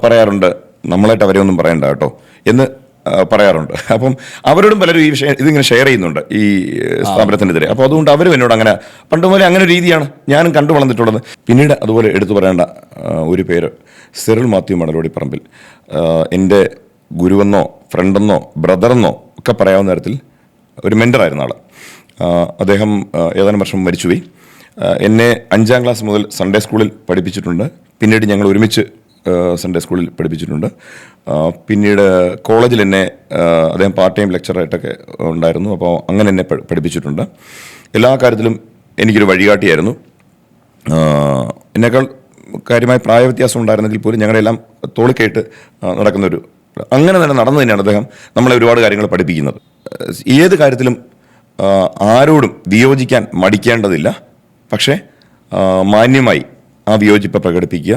പറയാറുണ്ട്, നമ്മളായിട്ട് അവരെ ഒന്നും പറയണ്ട കേട്ടോ എന്ന് പറയാറുണ്ട്. അപ്പം അവരോടും പലരും ഈ വിഷയം ഇതിങ്ങനെ ഷെയർ ചെയ്യുന്നുണ്ട് ഈ സ്ഥാപനത്തിനെതിരെ. അപ്പോൾ അതുകൊണ്ട് അവരും എന്നോട് അങ്ങനെ പണ്ട് മുതലേ അങ്ങനെ ഒരു രീതിയാണ് ഞാനും കണ്ടു വളർന്നിട്ടുള്ളത്. പിന്നീട് അതുപോലെ എടുത്തു പറയേണ്ട ഒരു പേര് സിറിൽ മാത്യു മണലോടിപ്പറമ്പിൽ. എൻ്റെ ഗുരുവെന്നോ ഫ്രണ്ടെന്നോ ബ്രദറെന്നോ ഒക്കെ പറയാവുന്ന തരത്തിൽ ഒരു മെൻ്ററായിരുന്ന ആൾ. അദ്ദേഹം ഏതാനും വർഷം മരിച്ചുപോയി. എന്നെ 5ാം ക്ലാസ് മുതൽ സൺഡേ സ്കൂളിൽ പഠിപ്പിച്ചിട്ടുണ്ട്. പിന്നീട് ഞങ്ങൾ ഒരുമിച്ച് സൺഡേ സ്കൂളിൽ പഠിപ്പിച്ചിട്ടുണ്ട്. പിന്നീട് കോളേജിൽ എന്നെ അദ്ദേഹം പാർട്ട് ടൈം ലെക്ചറായിട്ടൊക്കെ ഉണ്ടായിരുന്നു. അപ്പോൾ അങ്ങനെ എന്നെ പഠിപ്പിച്ചിട്ടുണ്ട്. എല്ലാ കാര്യത്തിലും എനിക്കൊരു വഴികാട്ടിയായിരുന്നു. എന്നേക്കാൾ കാര്യമായ പ്രായവ്യത്യാസം ഉണ്ടായിരുന്നെങ്കിൽ പോലും ഞങ്ങളെല്ലാം തോളിക്കേട്ട് നടക്കുന്നൊരു അങ്ങനെ തന്നെ നടന്നു തന്നെയാണ് അദ്ദേഹം നമ്മളെ ഒരുപാട് കാര്യങ്ങൾ പഠിപ്പിക്കുന്നത്. ഏത് കാര്യത്തിലും ആരോടും വിയോജിക്കാൻ മടിക്കേണ്ടതില്ല. പക്ഷേ മാന്യമായി ആ വിയോജിപ്പ് പ്രകടിപ്പിക്കുക.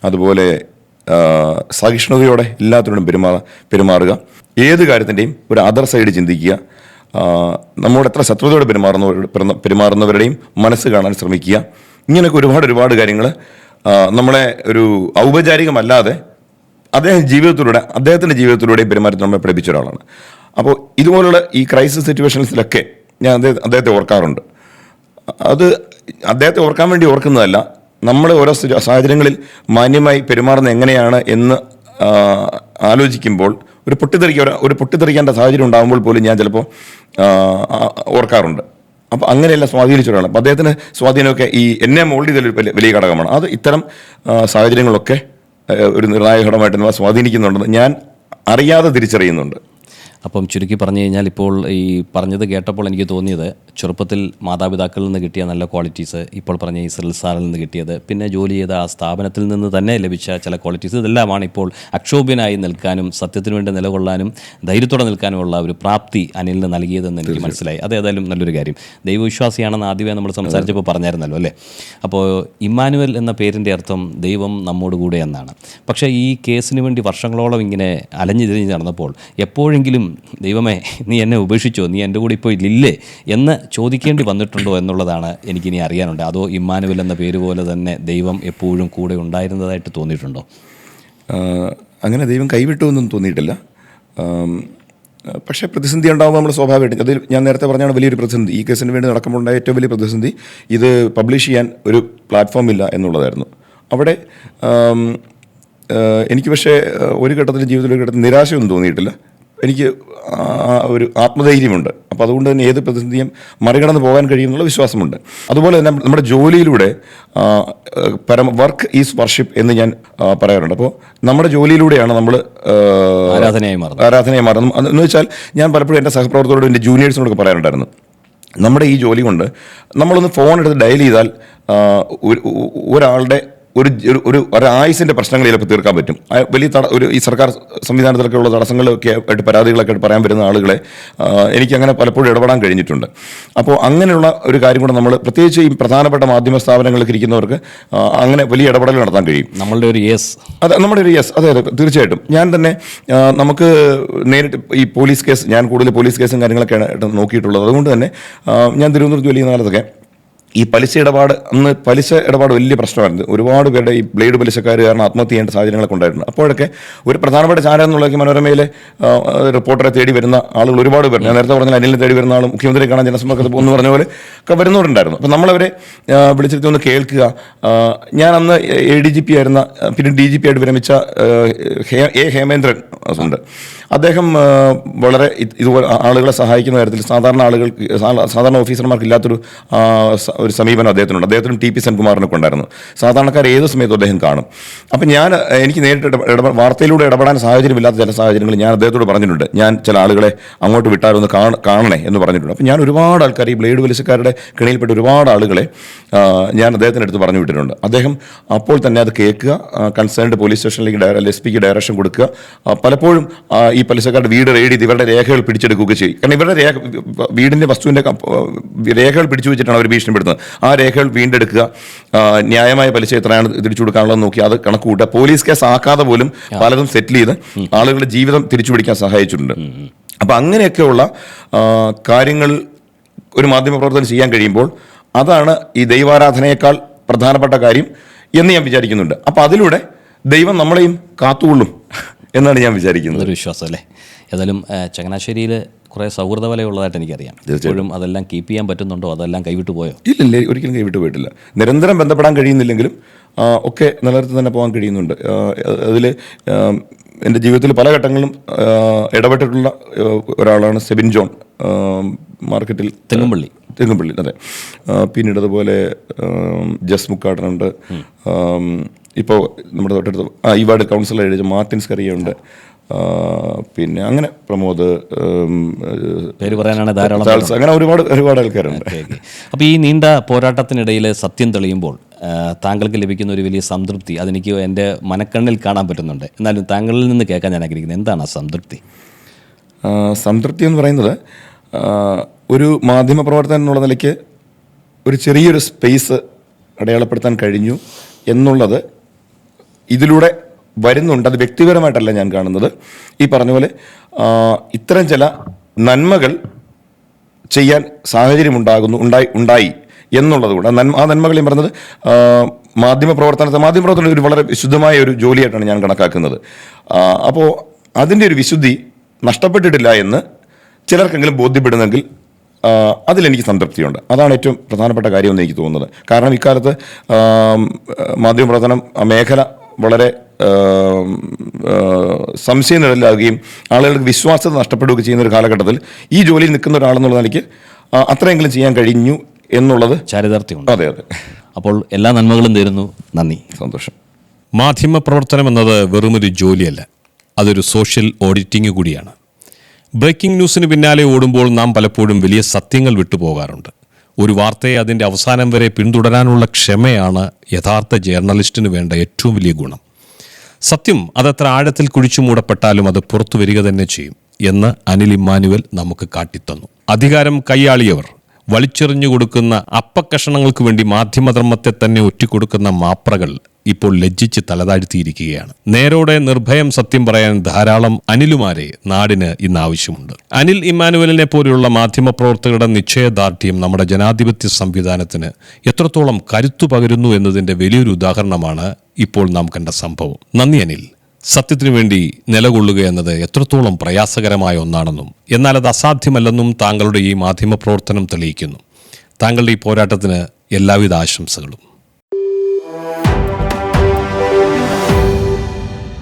അതുപോലെ സഹിഷ്ണുതയോടെ എല്ലാത്തിനോടും പെരുമാറുക. ഏത് കാര്യത്തിൻ്റെയും ഒരു അതർ സൈഡ് ചിന്തിക്കുക. നമ്മോട് എത്ര ശത്രുതയോടെ പെരുമാറുന്നവരുടെയും മനസ്സ് കാണാൻ ശ്രമിക്കുക. ഇങ്ങനെയൊക്കെ ഒരുപാട് കാര്യങ്ങൾ നമ്മളെ ഒരു ഔപചാരികമല്ലാതെ അദ്ദേഹത്തിൻ്റെ ജീവിതത്തിലൂടെയും പെരുമാറ്റം നമ്മളെ പഠിപ്പിച്ച ഒരാളാണ്. അപ്പോൾ ഇതുപോലുള്ള ഈ ക്രൈസിസ് സിറ്റുവേഷൻസിലൊക്കെ ഞാൻ അദ്ദേഹത്തെ ഓർക്കാറുണ്ട്. അത് അദ്ദേഹത്തെ ഓർക്കാൻ വേണ്ടി ഓർക്കുന്നതല്ല, നമ്മൾ ഓരോ സാഹചര്യങ്ങളിൽ മാന്യമായി പെരുമാറുന്നത് എങ്ങനെയാണ് എന്ന് ആലോചിക്കുമ്പോൾ ഒരു പൊട്ടിത്തെറിക്കേണ്ട സാഹചര്യം ഉണ്ടാകുമ്പോൾ പോലും ഞാൻ ചിലപ്പോൾ ഓർക്കാറുണ്ട്. അപ്പോൾ അങ്ങനെയെല്ലാം സ്വാധീനിച്ചിട്ടാണ്. അപ്പോൾ അദ്ദേഹത്തിന് സ്വാധീനമൊക്കെ ഈ എന്നെ മോൾഡ് ചെയ്തൊരു വലിയ ഘടകമാണ്. അത് ഇത്തരം സാഹചര്യങ്ങളൊക്കെ ഒരു നിർണായക ഘടകമായിട്ട് സ്വാധീനിക്കുന്നുണ്ടെന്ന് ഞാൻ അറിയാതെ തിരിച്ചറിയുന്നുണ്ട്. അപ്പം ചുരുക്കി പറഞ്ഞു കഴിഞ്ഞാൽ ഇപ്പോൾ ഈ പറഞ്ഞത് കേട്ടപ്പോൾ എനിക്ക് തോന്നിയത് ചെറുപ്പത്തിൽ മാതാപിതാക്കളിൽ നിന്ന് കിട്ടിയ നല്ല ക്വാളിറ്റീസ്, ഇപ്പോൾ പറഞ്ഞ ഈ സിറിൽ സാറിൽ നിന്ന് കിട്ടിയത്, പിന്നെ ജോലി ചെയ്ത ആ സ്ഥാപനത്തിൽ നിന്ന് തന്നെ ലഭിച്ച ചില ക്വാളിറ്റീസ്, ഇതെല്ലാമാണ് ഇപ്പോൾ അക്ഷോഭ്യനായി നിൽക്കാനും സത്യത്തിനു വേണ്ടി നിലകൊള്ളാനും ധൈര്യത്തോടെ നിൽക്കാനുമുള്ള ഒരു പ്രാപ്തി അനിലിന് നൽകിയതെന്ന് എനിക്ക് മനസ്സിലായി. അതേതായാലും നല്ലൊരു കാര്യം. ദൈവവിശ്വാസിയാണെന്ന് ആദ്യമേ നമ്മൾ സംസാരിച്ചപ്പോൾ പറഞ്ഞായിരുന്നല്ലോ അല്ലേ. അപ്പോൾ ഇമ്മാനുവൽ എന്ന പേരിൻ്റെ അർത്ഥം ദൈവം നമ്മോട് കൂടെ എന്നാണ്. പക്ഷേ ഈ കേസിന് വേണ്ടി വർഷങ്ങളോളം ഇങ്ങനെ അലഞ്ഞു തിരിഞ്ഞ് നടന്നപ്പോൾ എപ്പോഴെങ്കിലും ദൈവമേ നീ എന്നെ ഉപേക്ഷിച്ചോ, നീ എൻ്റെ കൂടെ ഇപ്പോൾ ഇല്ലേ എന്ന് ചോദിക്കേണ്ടി വന്നിട്ടുണ്ടോ എന്നുള്ളതാണ് എനിക്കിനി അറിയാനുണ്ട്. അതോ ഇമ്മാനുവൽ എന്ന പേര് പോലെ തന്നെ ദൈവം എപ്പോഴും കൂടെ ഉണ്ടായിരുന്നതായിട്ട് തോന്നിയിട്ടുണ്ടോ? അങ്ങനെ ദൈവം കൈവിട്ടു എന്നും തോന്നിയിട്ടില്ല. പക്ഷേ പ്രതിസന്ധി ഉണ്ടാകുമ്പോൾ നമ്മൾ സ്വാഭാവികമായിട്ട്, അത് ഞാൻ നേരത്തെ പറഞ്ഞാണ് വലിയൊരു പ്രതിസന്ധി. ഈ കേസിന് വേണ്ടി നടക്കുമ്പോഴുണ്ടായ ഏറ്റവും വലിയ പ്രതിസന്ധി ഇത് പബ്ലിഷ് ചെയ്യാൻ ഒരു പ്ലാറ്റ്ഫോം ഇല്ല എന്നുള്ളതായിരുന്നു. അവിടെ എനിക്ക് പക്ഷേ ഒരു ഘട്ടത്തിൽ ജീവിതത്തിൽ ഒരു ഘട്ടത്തിൽ നിരാശയൊന്നും തോന്നിയിട്ടില്ല. എനിക്ക് ഒരു ആത്മധൈര്യമുണ്ട്. അപ്പോൾ അതുകൊണ്ട് തന്നെ ഏത് പ്രതിസന്ധിയും മറികടന്ന് പോകാൻ കഴിയുമെന്നുള്ള വിശ്വാസമുണ്ട്. അതുപോലെ തന്നെ നമ്മുടെ ജോലിയിലൂടെ വർക്ക് ഈസ് വർഷിപ്പ് എന്ന് ഞാൻ പറയാറുണ്ട്. അപ്പോൾ നമ്മുടെ ജോലിയിലൂടെയാണ് നമ്മൾ ആരാധനയായി മാറുന്നത്. എന്ന് വെച്ചാൽ ഞാൻ പലപ്പോഴും എൻ്റെ സഹപ്രവർത്തകരോടും എൻ്റെ ജൂനിയേഴ്സിനോടൊക്കെ പറയാറുണ്ടായിരുന്നു, നമ്മുടെ ഈ ജോലി കൊണ്ട് നമ്മളൊന്ന് ഫോൺ എടുത്ത് ഡയൽ ചെയ്താൽ ഒരാളുടെ ഒരു ആയുസിൻ്റെ പ്രശ്നങ്ങൾ ചിലപ്പോൾ തീർക്കാൻ പറ്റും. വലിയ ഈ സർക്കാർ സംവിധാനത്തിലൊക്കെ ഉള്ള തടസ്സങ്ങളൊക്കെ ആയിട്ട് പരാതികളൊക്കെ ആയിട്ട് പറയാൻ വരുന്ന ആളുകളെ എനിക്കങ്ങനെ പലപ്പോഴും ഇടപെടാൻ കഴിഞ്ഞിട്ടുണ്ട്. അപ്പോൾ അങ്ങനെയുള്ള ഒരു കാര്യം കൂടെ നമ്മൾ പ്രത്യേകിച്ച് ഈ പ്രധാനപ്പെട്ട മാധ്യമ സ്ഥാപനങ്ങളിലേക്ക് ഇരിക്കുന്നവർക്ക് അങ്ങനെ വലിയ ഇടപെടൽ നടത്താൻ കഴിയും. നമ്മളുടെ ഒരു യെസ്, അതെ, നമ്മുടെ ഒരു യെസ്, അതെ അതെ തീർച്ചയായിട്ടും. ഞാൻ തന്നെ നമുക്ക് നേരിട്ട് ഈ പോലീസ് കേസ്, ഞാൻ കൂടുതൽ പോലീസ് കേസും കാര്യങ്ങളൊക്കെയാണ് നോക്കിയിട്ടുള്ളത്. അതുകൊണ്ട് തന്നെ ഞാൻ തിരുവനന്തപുരത്ത് ജോലി ചെയ്യുന്ന കാലത്തൊക്കെ ഈ പലിശ ഇടപാട് വലിയ പ്രശ്നമായിരുന്നു. ഒരുപാട് പേരുടെ ഈ ബ്ലേഡ് പലിശക്കാർ കാരണം ആത്മഹത്യ ചെയ്യേണ്ട സാഹചര്യങ്ങളൊക്കെ ഉണ്ടായിരുന്നു. അപ്പോഴൊക്കെ ഒരു പ്രധാനപ്പെട്ട ചാനൽ എന്നുള്ള മനോരമയിലെ റിപ്പോർട്ടറെ തേടി വരുന്ന ആളുകൾ ഒരുപാട് പേർ, ഞാൻ നേരത്തെ പറഞ്ഞാൽ അനിലിനെ തേടി വരുന്ന ആളും മുഖ്യമന്ത്രി കാണാൻ ജനസമ്പർക്കത്തിൽ എന്ന് പറഞ്ഞ പോലെ ഒക്കെ വരുന്നവരുണ്ടായിരുന്നു. അപ്പം നമ്മളവരെ വിളിച്ചിട്ട് ഒന്ന് കേൾക്കുക. ഞാൻ അന്ന് ADGP ആയിരുന്ന, പിന്നെ DGP ആയിട്ട് വിരമിച്ച ഹേമേന്ദ്രൻ ഉണ്ട്. അദ്ദേഹം വളരെ ഇതുപോലെ ആളുകളെ സഹായിക്കുന്ന കാര്യത്തിൽ സാധാരണ ഓഫീസർമാർക്ക് ഇല്ലാത്തൊരു ഒരു സമീപനം അദ്ദേഹത്തിനുണ്ട്. അദ്ദേഹത്തിനും TP സെൻകുമാറിനൊക്കെ ഉണ്ടായിരുന്നു. സാധാരണക്കാർ ഏത് സമയത്തും അദ്ദേഹം കാണും. അപ്പം എനിക്ക് നേരിട്ട് വാർത്തയിലൂടെ ഇടപെടാൻ സാഹചര്യമില്ലാത്ത ചില സാഹചര്യങ്ങൾ ഞാൻ അദ്ദേഹത്തോട് പറഞ്ഞിട്ടുണ്ട്. ഞാൻ ചില ആളുകളെ അങ്ങോട്ട് വിട്ടാലൊന്ന് കാണണേ എന്ന് പറഞ്ഞിട്ടുണ്ട്. അപ്പം ഞാൻ ഒരുപാട് ആൾക്കാർ, ഈ ബ്ലേഡ് പലിശക്കാരുടെ കിണിയിൽപ്പെട്ട ഒരുപാട് ആളുകളെ ഞാൻ അദ്ദേഹത്തിൻ്റെ അടുത്ത് പറഞ്ഞു വിട്ടിട്ടുണ്ട്. അദ്ദേഹം അപ്പോൾ തന്നെ അത് കേൾക്കുക, കൺസേൺഡ് പോലീസ് സ്റ്റേഷനിലേക്ക് SP-ക്ക് ഡയറക്ഷൻ കൊടുക്കുക. പലപ്പോഴും ഈ പലിശക്കാരുടെ വീട് റെയ്ഡ് ചെയ്ത് ഇവരുടെ രേഖകൾ പിടിച്ചെടുക്കുകയൊക്കെ ചെയ്യും. കാരണം ഇവരുടെ വീടിൻ്റെ വസ്തുവിൻ്റെ രേഖകൾ പിടിച്ചു വെച്ചിട്ടാണ് അവർ ഭീഷണിപ്പെടുന്നത്. ആ രേഖകൾ വീണ്ടെടുക്കുക, ന്യായമായ പലിശ എത്രയാണ് തിരിച്ചു കൊടുക്കാനുള്ളത് നോക്കി അത് കണക്ക് കൂട്ടുക. പോലീസ് കേസ് ആക്കാതെ പോലും പലതും സെറ്റിൽ ചെയ്ത് ആളുകളുടെ ജീവിതം തിരിച്ചു പിടിക്കാൻ സഹായിച്ചിട്ടുണ്ട്. അപ്പം അങ്ങനെയൊക്കെയുള്ള കാര്യങ്ങൾ ഒരു മാധ്യമപ്രവർത്തകൻ ചെയ്യാൻ കഴിയുമ്പോൾ അതാണ് ഈ ദൈവാരാധനയേക്കാൾ പ്രധാനപ്പെട്ട കാര്യം എന്ന് ഞാൻ വിചാരിക്കുന്നുണ്ട്. അപ്പം അതിലൂടെ ദൈവം നമ്മളെയും കാത്തുകൊള്ളും എന്നാണ് ഞാൻ വിചാരിക്കുന്നത്. ഒരു വിശ്വാസം അല്ലേ? ഏതായാലും ചങ്ങനാശ്ശേരിയിൽ കുറേ സൗഹൃദ വലയുള്ളതായിട്ട് എനിക്കറിയാം. ഇപ്പോഴും അതെല്ലാം കീപ്പ് ചെയ്യാൻ പറ്റുന്നുണ്ടോ? അതെല്ലാം കൈവിട്ടു പോയോ? ഇല്ല, ഒരിക്കലും കൈവിട്ടു പോയിട്ടില്ല. നിരന്തരം ബന്ധപ്പെടാൻ കഴിയുന്നില്ലെങ്കിലും ഒക്കെ നിലനിർത്തി തന്നെ പോകാൻ കഴിയുന്നുണ്ട്. അതിൽ എൻ്റെ ജീവിതത്തിൽ പല ഘട്ടങ്ങളിലും ഇടപെട്ടിട്ടുള്ള ഒരാളാണ് സെബിൻ ജോൺ, മാർക്കറ്റിൽ തെങ്ങുംപള്ളി, അതെ. പിന്നീട് അതുപോലെ ജസ് മുക്കാടനുണ്ട്. ഇപ്പോൾ നമ്മുടെ തൊട്ടടുത്ത് ഈ വാർഡ് കൗൺസിലർ എഴുതിയ മാർട്ടിൻ സ്കറിയുണ്ട്. പിന്നെ അങ്ങനെ പ്രമോദ്, പേര് പറയാനാണ് ധാരാളം, അങ്ങനെ ഒരുപാട് ആൾക്കാരുണ്ട്. അപ്പോൾ ഈ നീണ്ട പോരാട്ടത്തിനിടയിൽ സത്യം തെളിയുമ്പോൾ താങ്കൾക്ക് ലഭിക്കുന്ന ഒരു വലിയ സംതൃപ്തി അതെനിക്ക് എൻ്റെ മനക്കണ്ണിൽ കാണാൻ പറ്റുന്നുണ്ട്. എന്നാലും താങ്കളിൽ നിന്ന് കേൾക്കാൻ ഞാൻ ആഗ്രഹിക്കുന്നത് എന്താണ് ആ സംതൃപ്തി? സംതൃപ്തി എന്ന് പറയുന്നത് ഒരു മാധ്യമപ്രവർത്തകൻ എന്നുള്ള നിലയ്ക്ക് ഒരു ചെറിയൊരു സ്പേസ് അടയാളപ്പെടുത്താൻ കഴിഞ്ഞു എന്നുള്ളത് ഇതിലൂടെ വരുന്നുണ്ട്. അത് വ്യക്തിപരമായിട്ടല്ല ഞാൻ കാണുന്നത്. ഈ പറഞ്ഞ പോലെ ഇത്തരം ചില നന്മകൾ ചെയ്യാൻ സാഹചര്യമുണ്ടായി എന്നുള്ളത് കൊണ്ട് ആ നന്മകൾ ഞാൻ പറഞ്ഞത് മാധ്യമപ്രവർത്തനം ഒരു വളരെ വിശുദ്ധമായ ഒരു ജോലിയായിട്ടാണ് ഞാൻ കണക്കാക്കുന്നത്. അപ്പോൾ അതിൻ്റെ ഒരു വിശുദ്ധി നഷ്ടപ്പെട്ടിട്ടില്ല എന്ന് ചിലർക്കെങ്കിലും ബോധ്യപ്പെടുന്നെങ്കിൽ അതിലെനിക്ക് സംതൃപ്തിയുണ്ട്. അതാണ് ഏറ്റവും പ്രധാനപ്പെട്ട കാര്യമെന്ന് എനിക്ക് തോന്നുന്നത്. കാരണം ഇക്കാലത്ത് മാധ്യമപ്രവർത്തനം മേഖല വളരെ സംശയനിഴലാകുകയും ആളുകൾക്ക് വിശ്വാസ്യത നഷ്ടപ്പെടുകയും ചെയ്യുന്ന ഒരു കാലഘട്ടത്തിൽ ഈ ജോലിയിൽ നിൽക്കുന്ന ഒരാളെന്നുള്ള നിലയ്ക്ക് അത്രയെങ്കിലും ചെയ്യാൻ കഴിഞ്ഞു എന്നുള്ളത് ചാരിതാർത്ഥ്യമുണ്ട്. അതെ. അപ്പോൾ എല്ലാ നന്മകളും തരുന്നു. നന്ദി, സന്തോഷം. മാധ്യമപ്രവർത്തനം എന്നത് വെറുമൊരു ജോലിയല്ല, അതൊരു സോഷ്യൽ ഓഡിറ്റിംഗ് കൂടിയാണ്. ബ്രേക്കിംഗ് ന്യൂസിന് പിന്നാലെ ഓടുമ്പോൾ നാം പലപ്പോഴും വലിയ സത്യങ്ങൾ വിട്ടുപോകാറുണ്ട്. ഒരു വാർത്തയെ അതിൻ്റെ അവസാനം വരെ പിന്തുടരാനുള്ള ക്ഷമയാണ് യഥാർത്ഥ ജേർണലിസ്റ്റിന് വേണ്ട ഏറ്റവും വലിയ ഗുണം. സത്യം അതെത്ര ആഴത്തിൽ കുഴിച്ചു മൂടപ്പെട്ടാലും അത് പുറത്തു വരിക തന്നെ ചെയ്യും എന്ന് അനിൽ ഇമ്മാനുവൽ നമുക്ക് കാട്ടിത്തന്നു. അധികാരം കൈയാളിയവർ വലിച്ചെറിഞ്ഞു കൊടുക്കുന്ന അപ്പക്കഷണങ്ങൾക്ക് വേണ്ടി മാധ്യമധർമ്മത്തെ തന്നെ ഒറ്റിക്കൊടുക്കുന്ന മാപ്രകൾ ഇപ്പോൾ ലജ്ജിച്ച് തലതാഴ്ത്തിയിരിക്കുകയാണ്. നേരോടെ നിർഭയം സത്യം പറയാൻ ധാരാളം അനിലുമാരെ നാടിന് ഇന്ന് ആവശ്യമുണ്ട്. അനിൽ ഇമ്മാനുവലിനെ പോലെയുള്ള മാധ്യമപ്രവർത്തകരുടെ നിശ്ചയദാർഢ്യം നമ്മുടെ ജനാധിപത്യ സംവിധാനത്തിന് എത്രത്തോളം കരുത്തു പകരുന്നു എന്നതിൻ്റെ വലിയൊരു ഉദാഹരണമാണ് ഇപ്പോൾ നാം കണ്ട സംഭവം. നന്ദി അനിൽ. സത്യത്തിനു വേണ്ടി നിലകൊള്ളുക എന്നത് എത്രത്തോളം പ്രയാസകരമായ ഒന്നാണെന്നും എന്നാൽ അത് അസാധ്യമല്ലെന്നും താങ്കളുടെ ഈ മാധ്യമപ്രവർത്തനം തെളിയിക്കുന്നു. താങ്കളുടെ ഈ പോരാട്ടത്തിന് എല്ലാവിധ ആശംസകളും.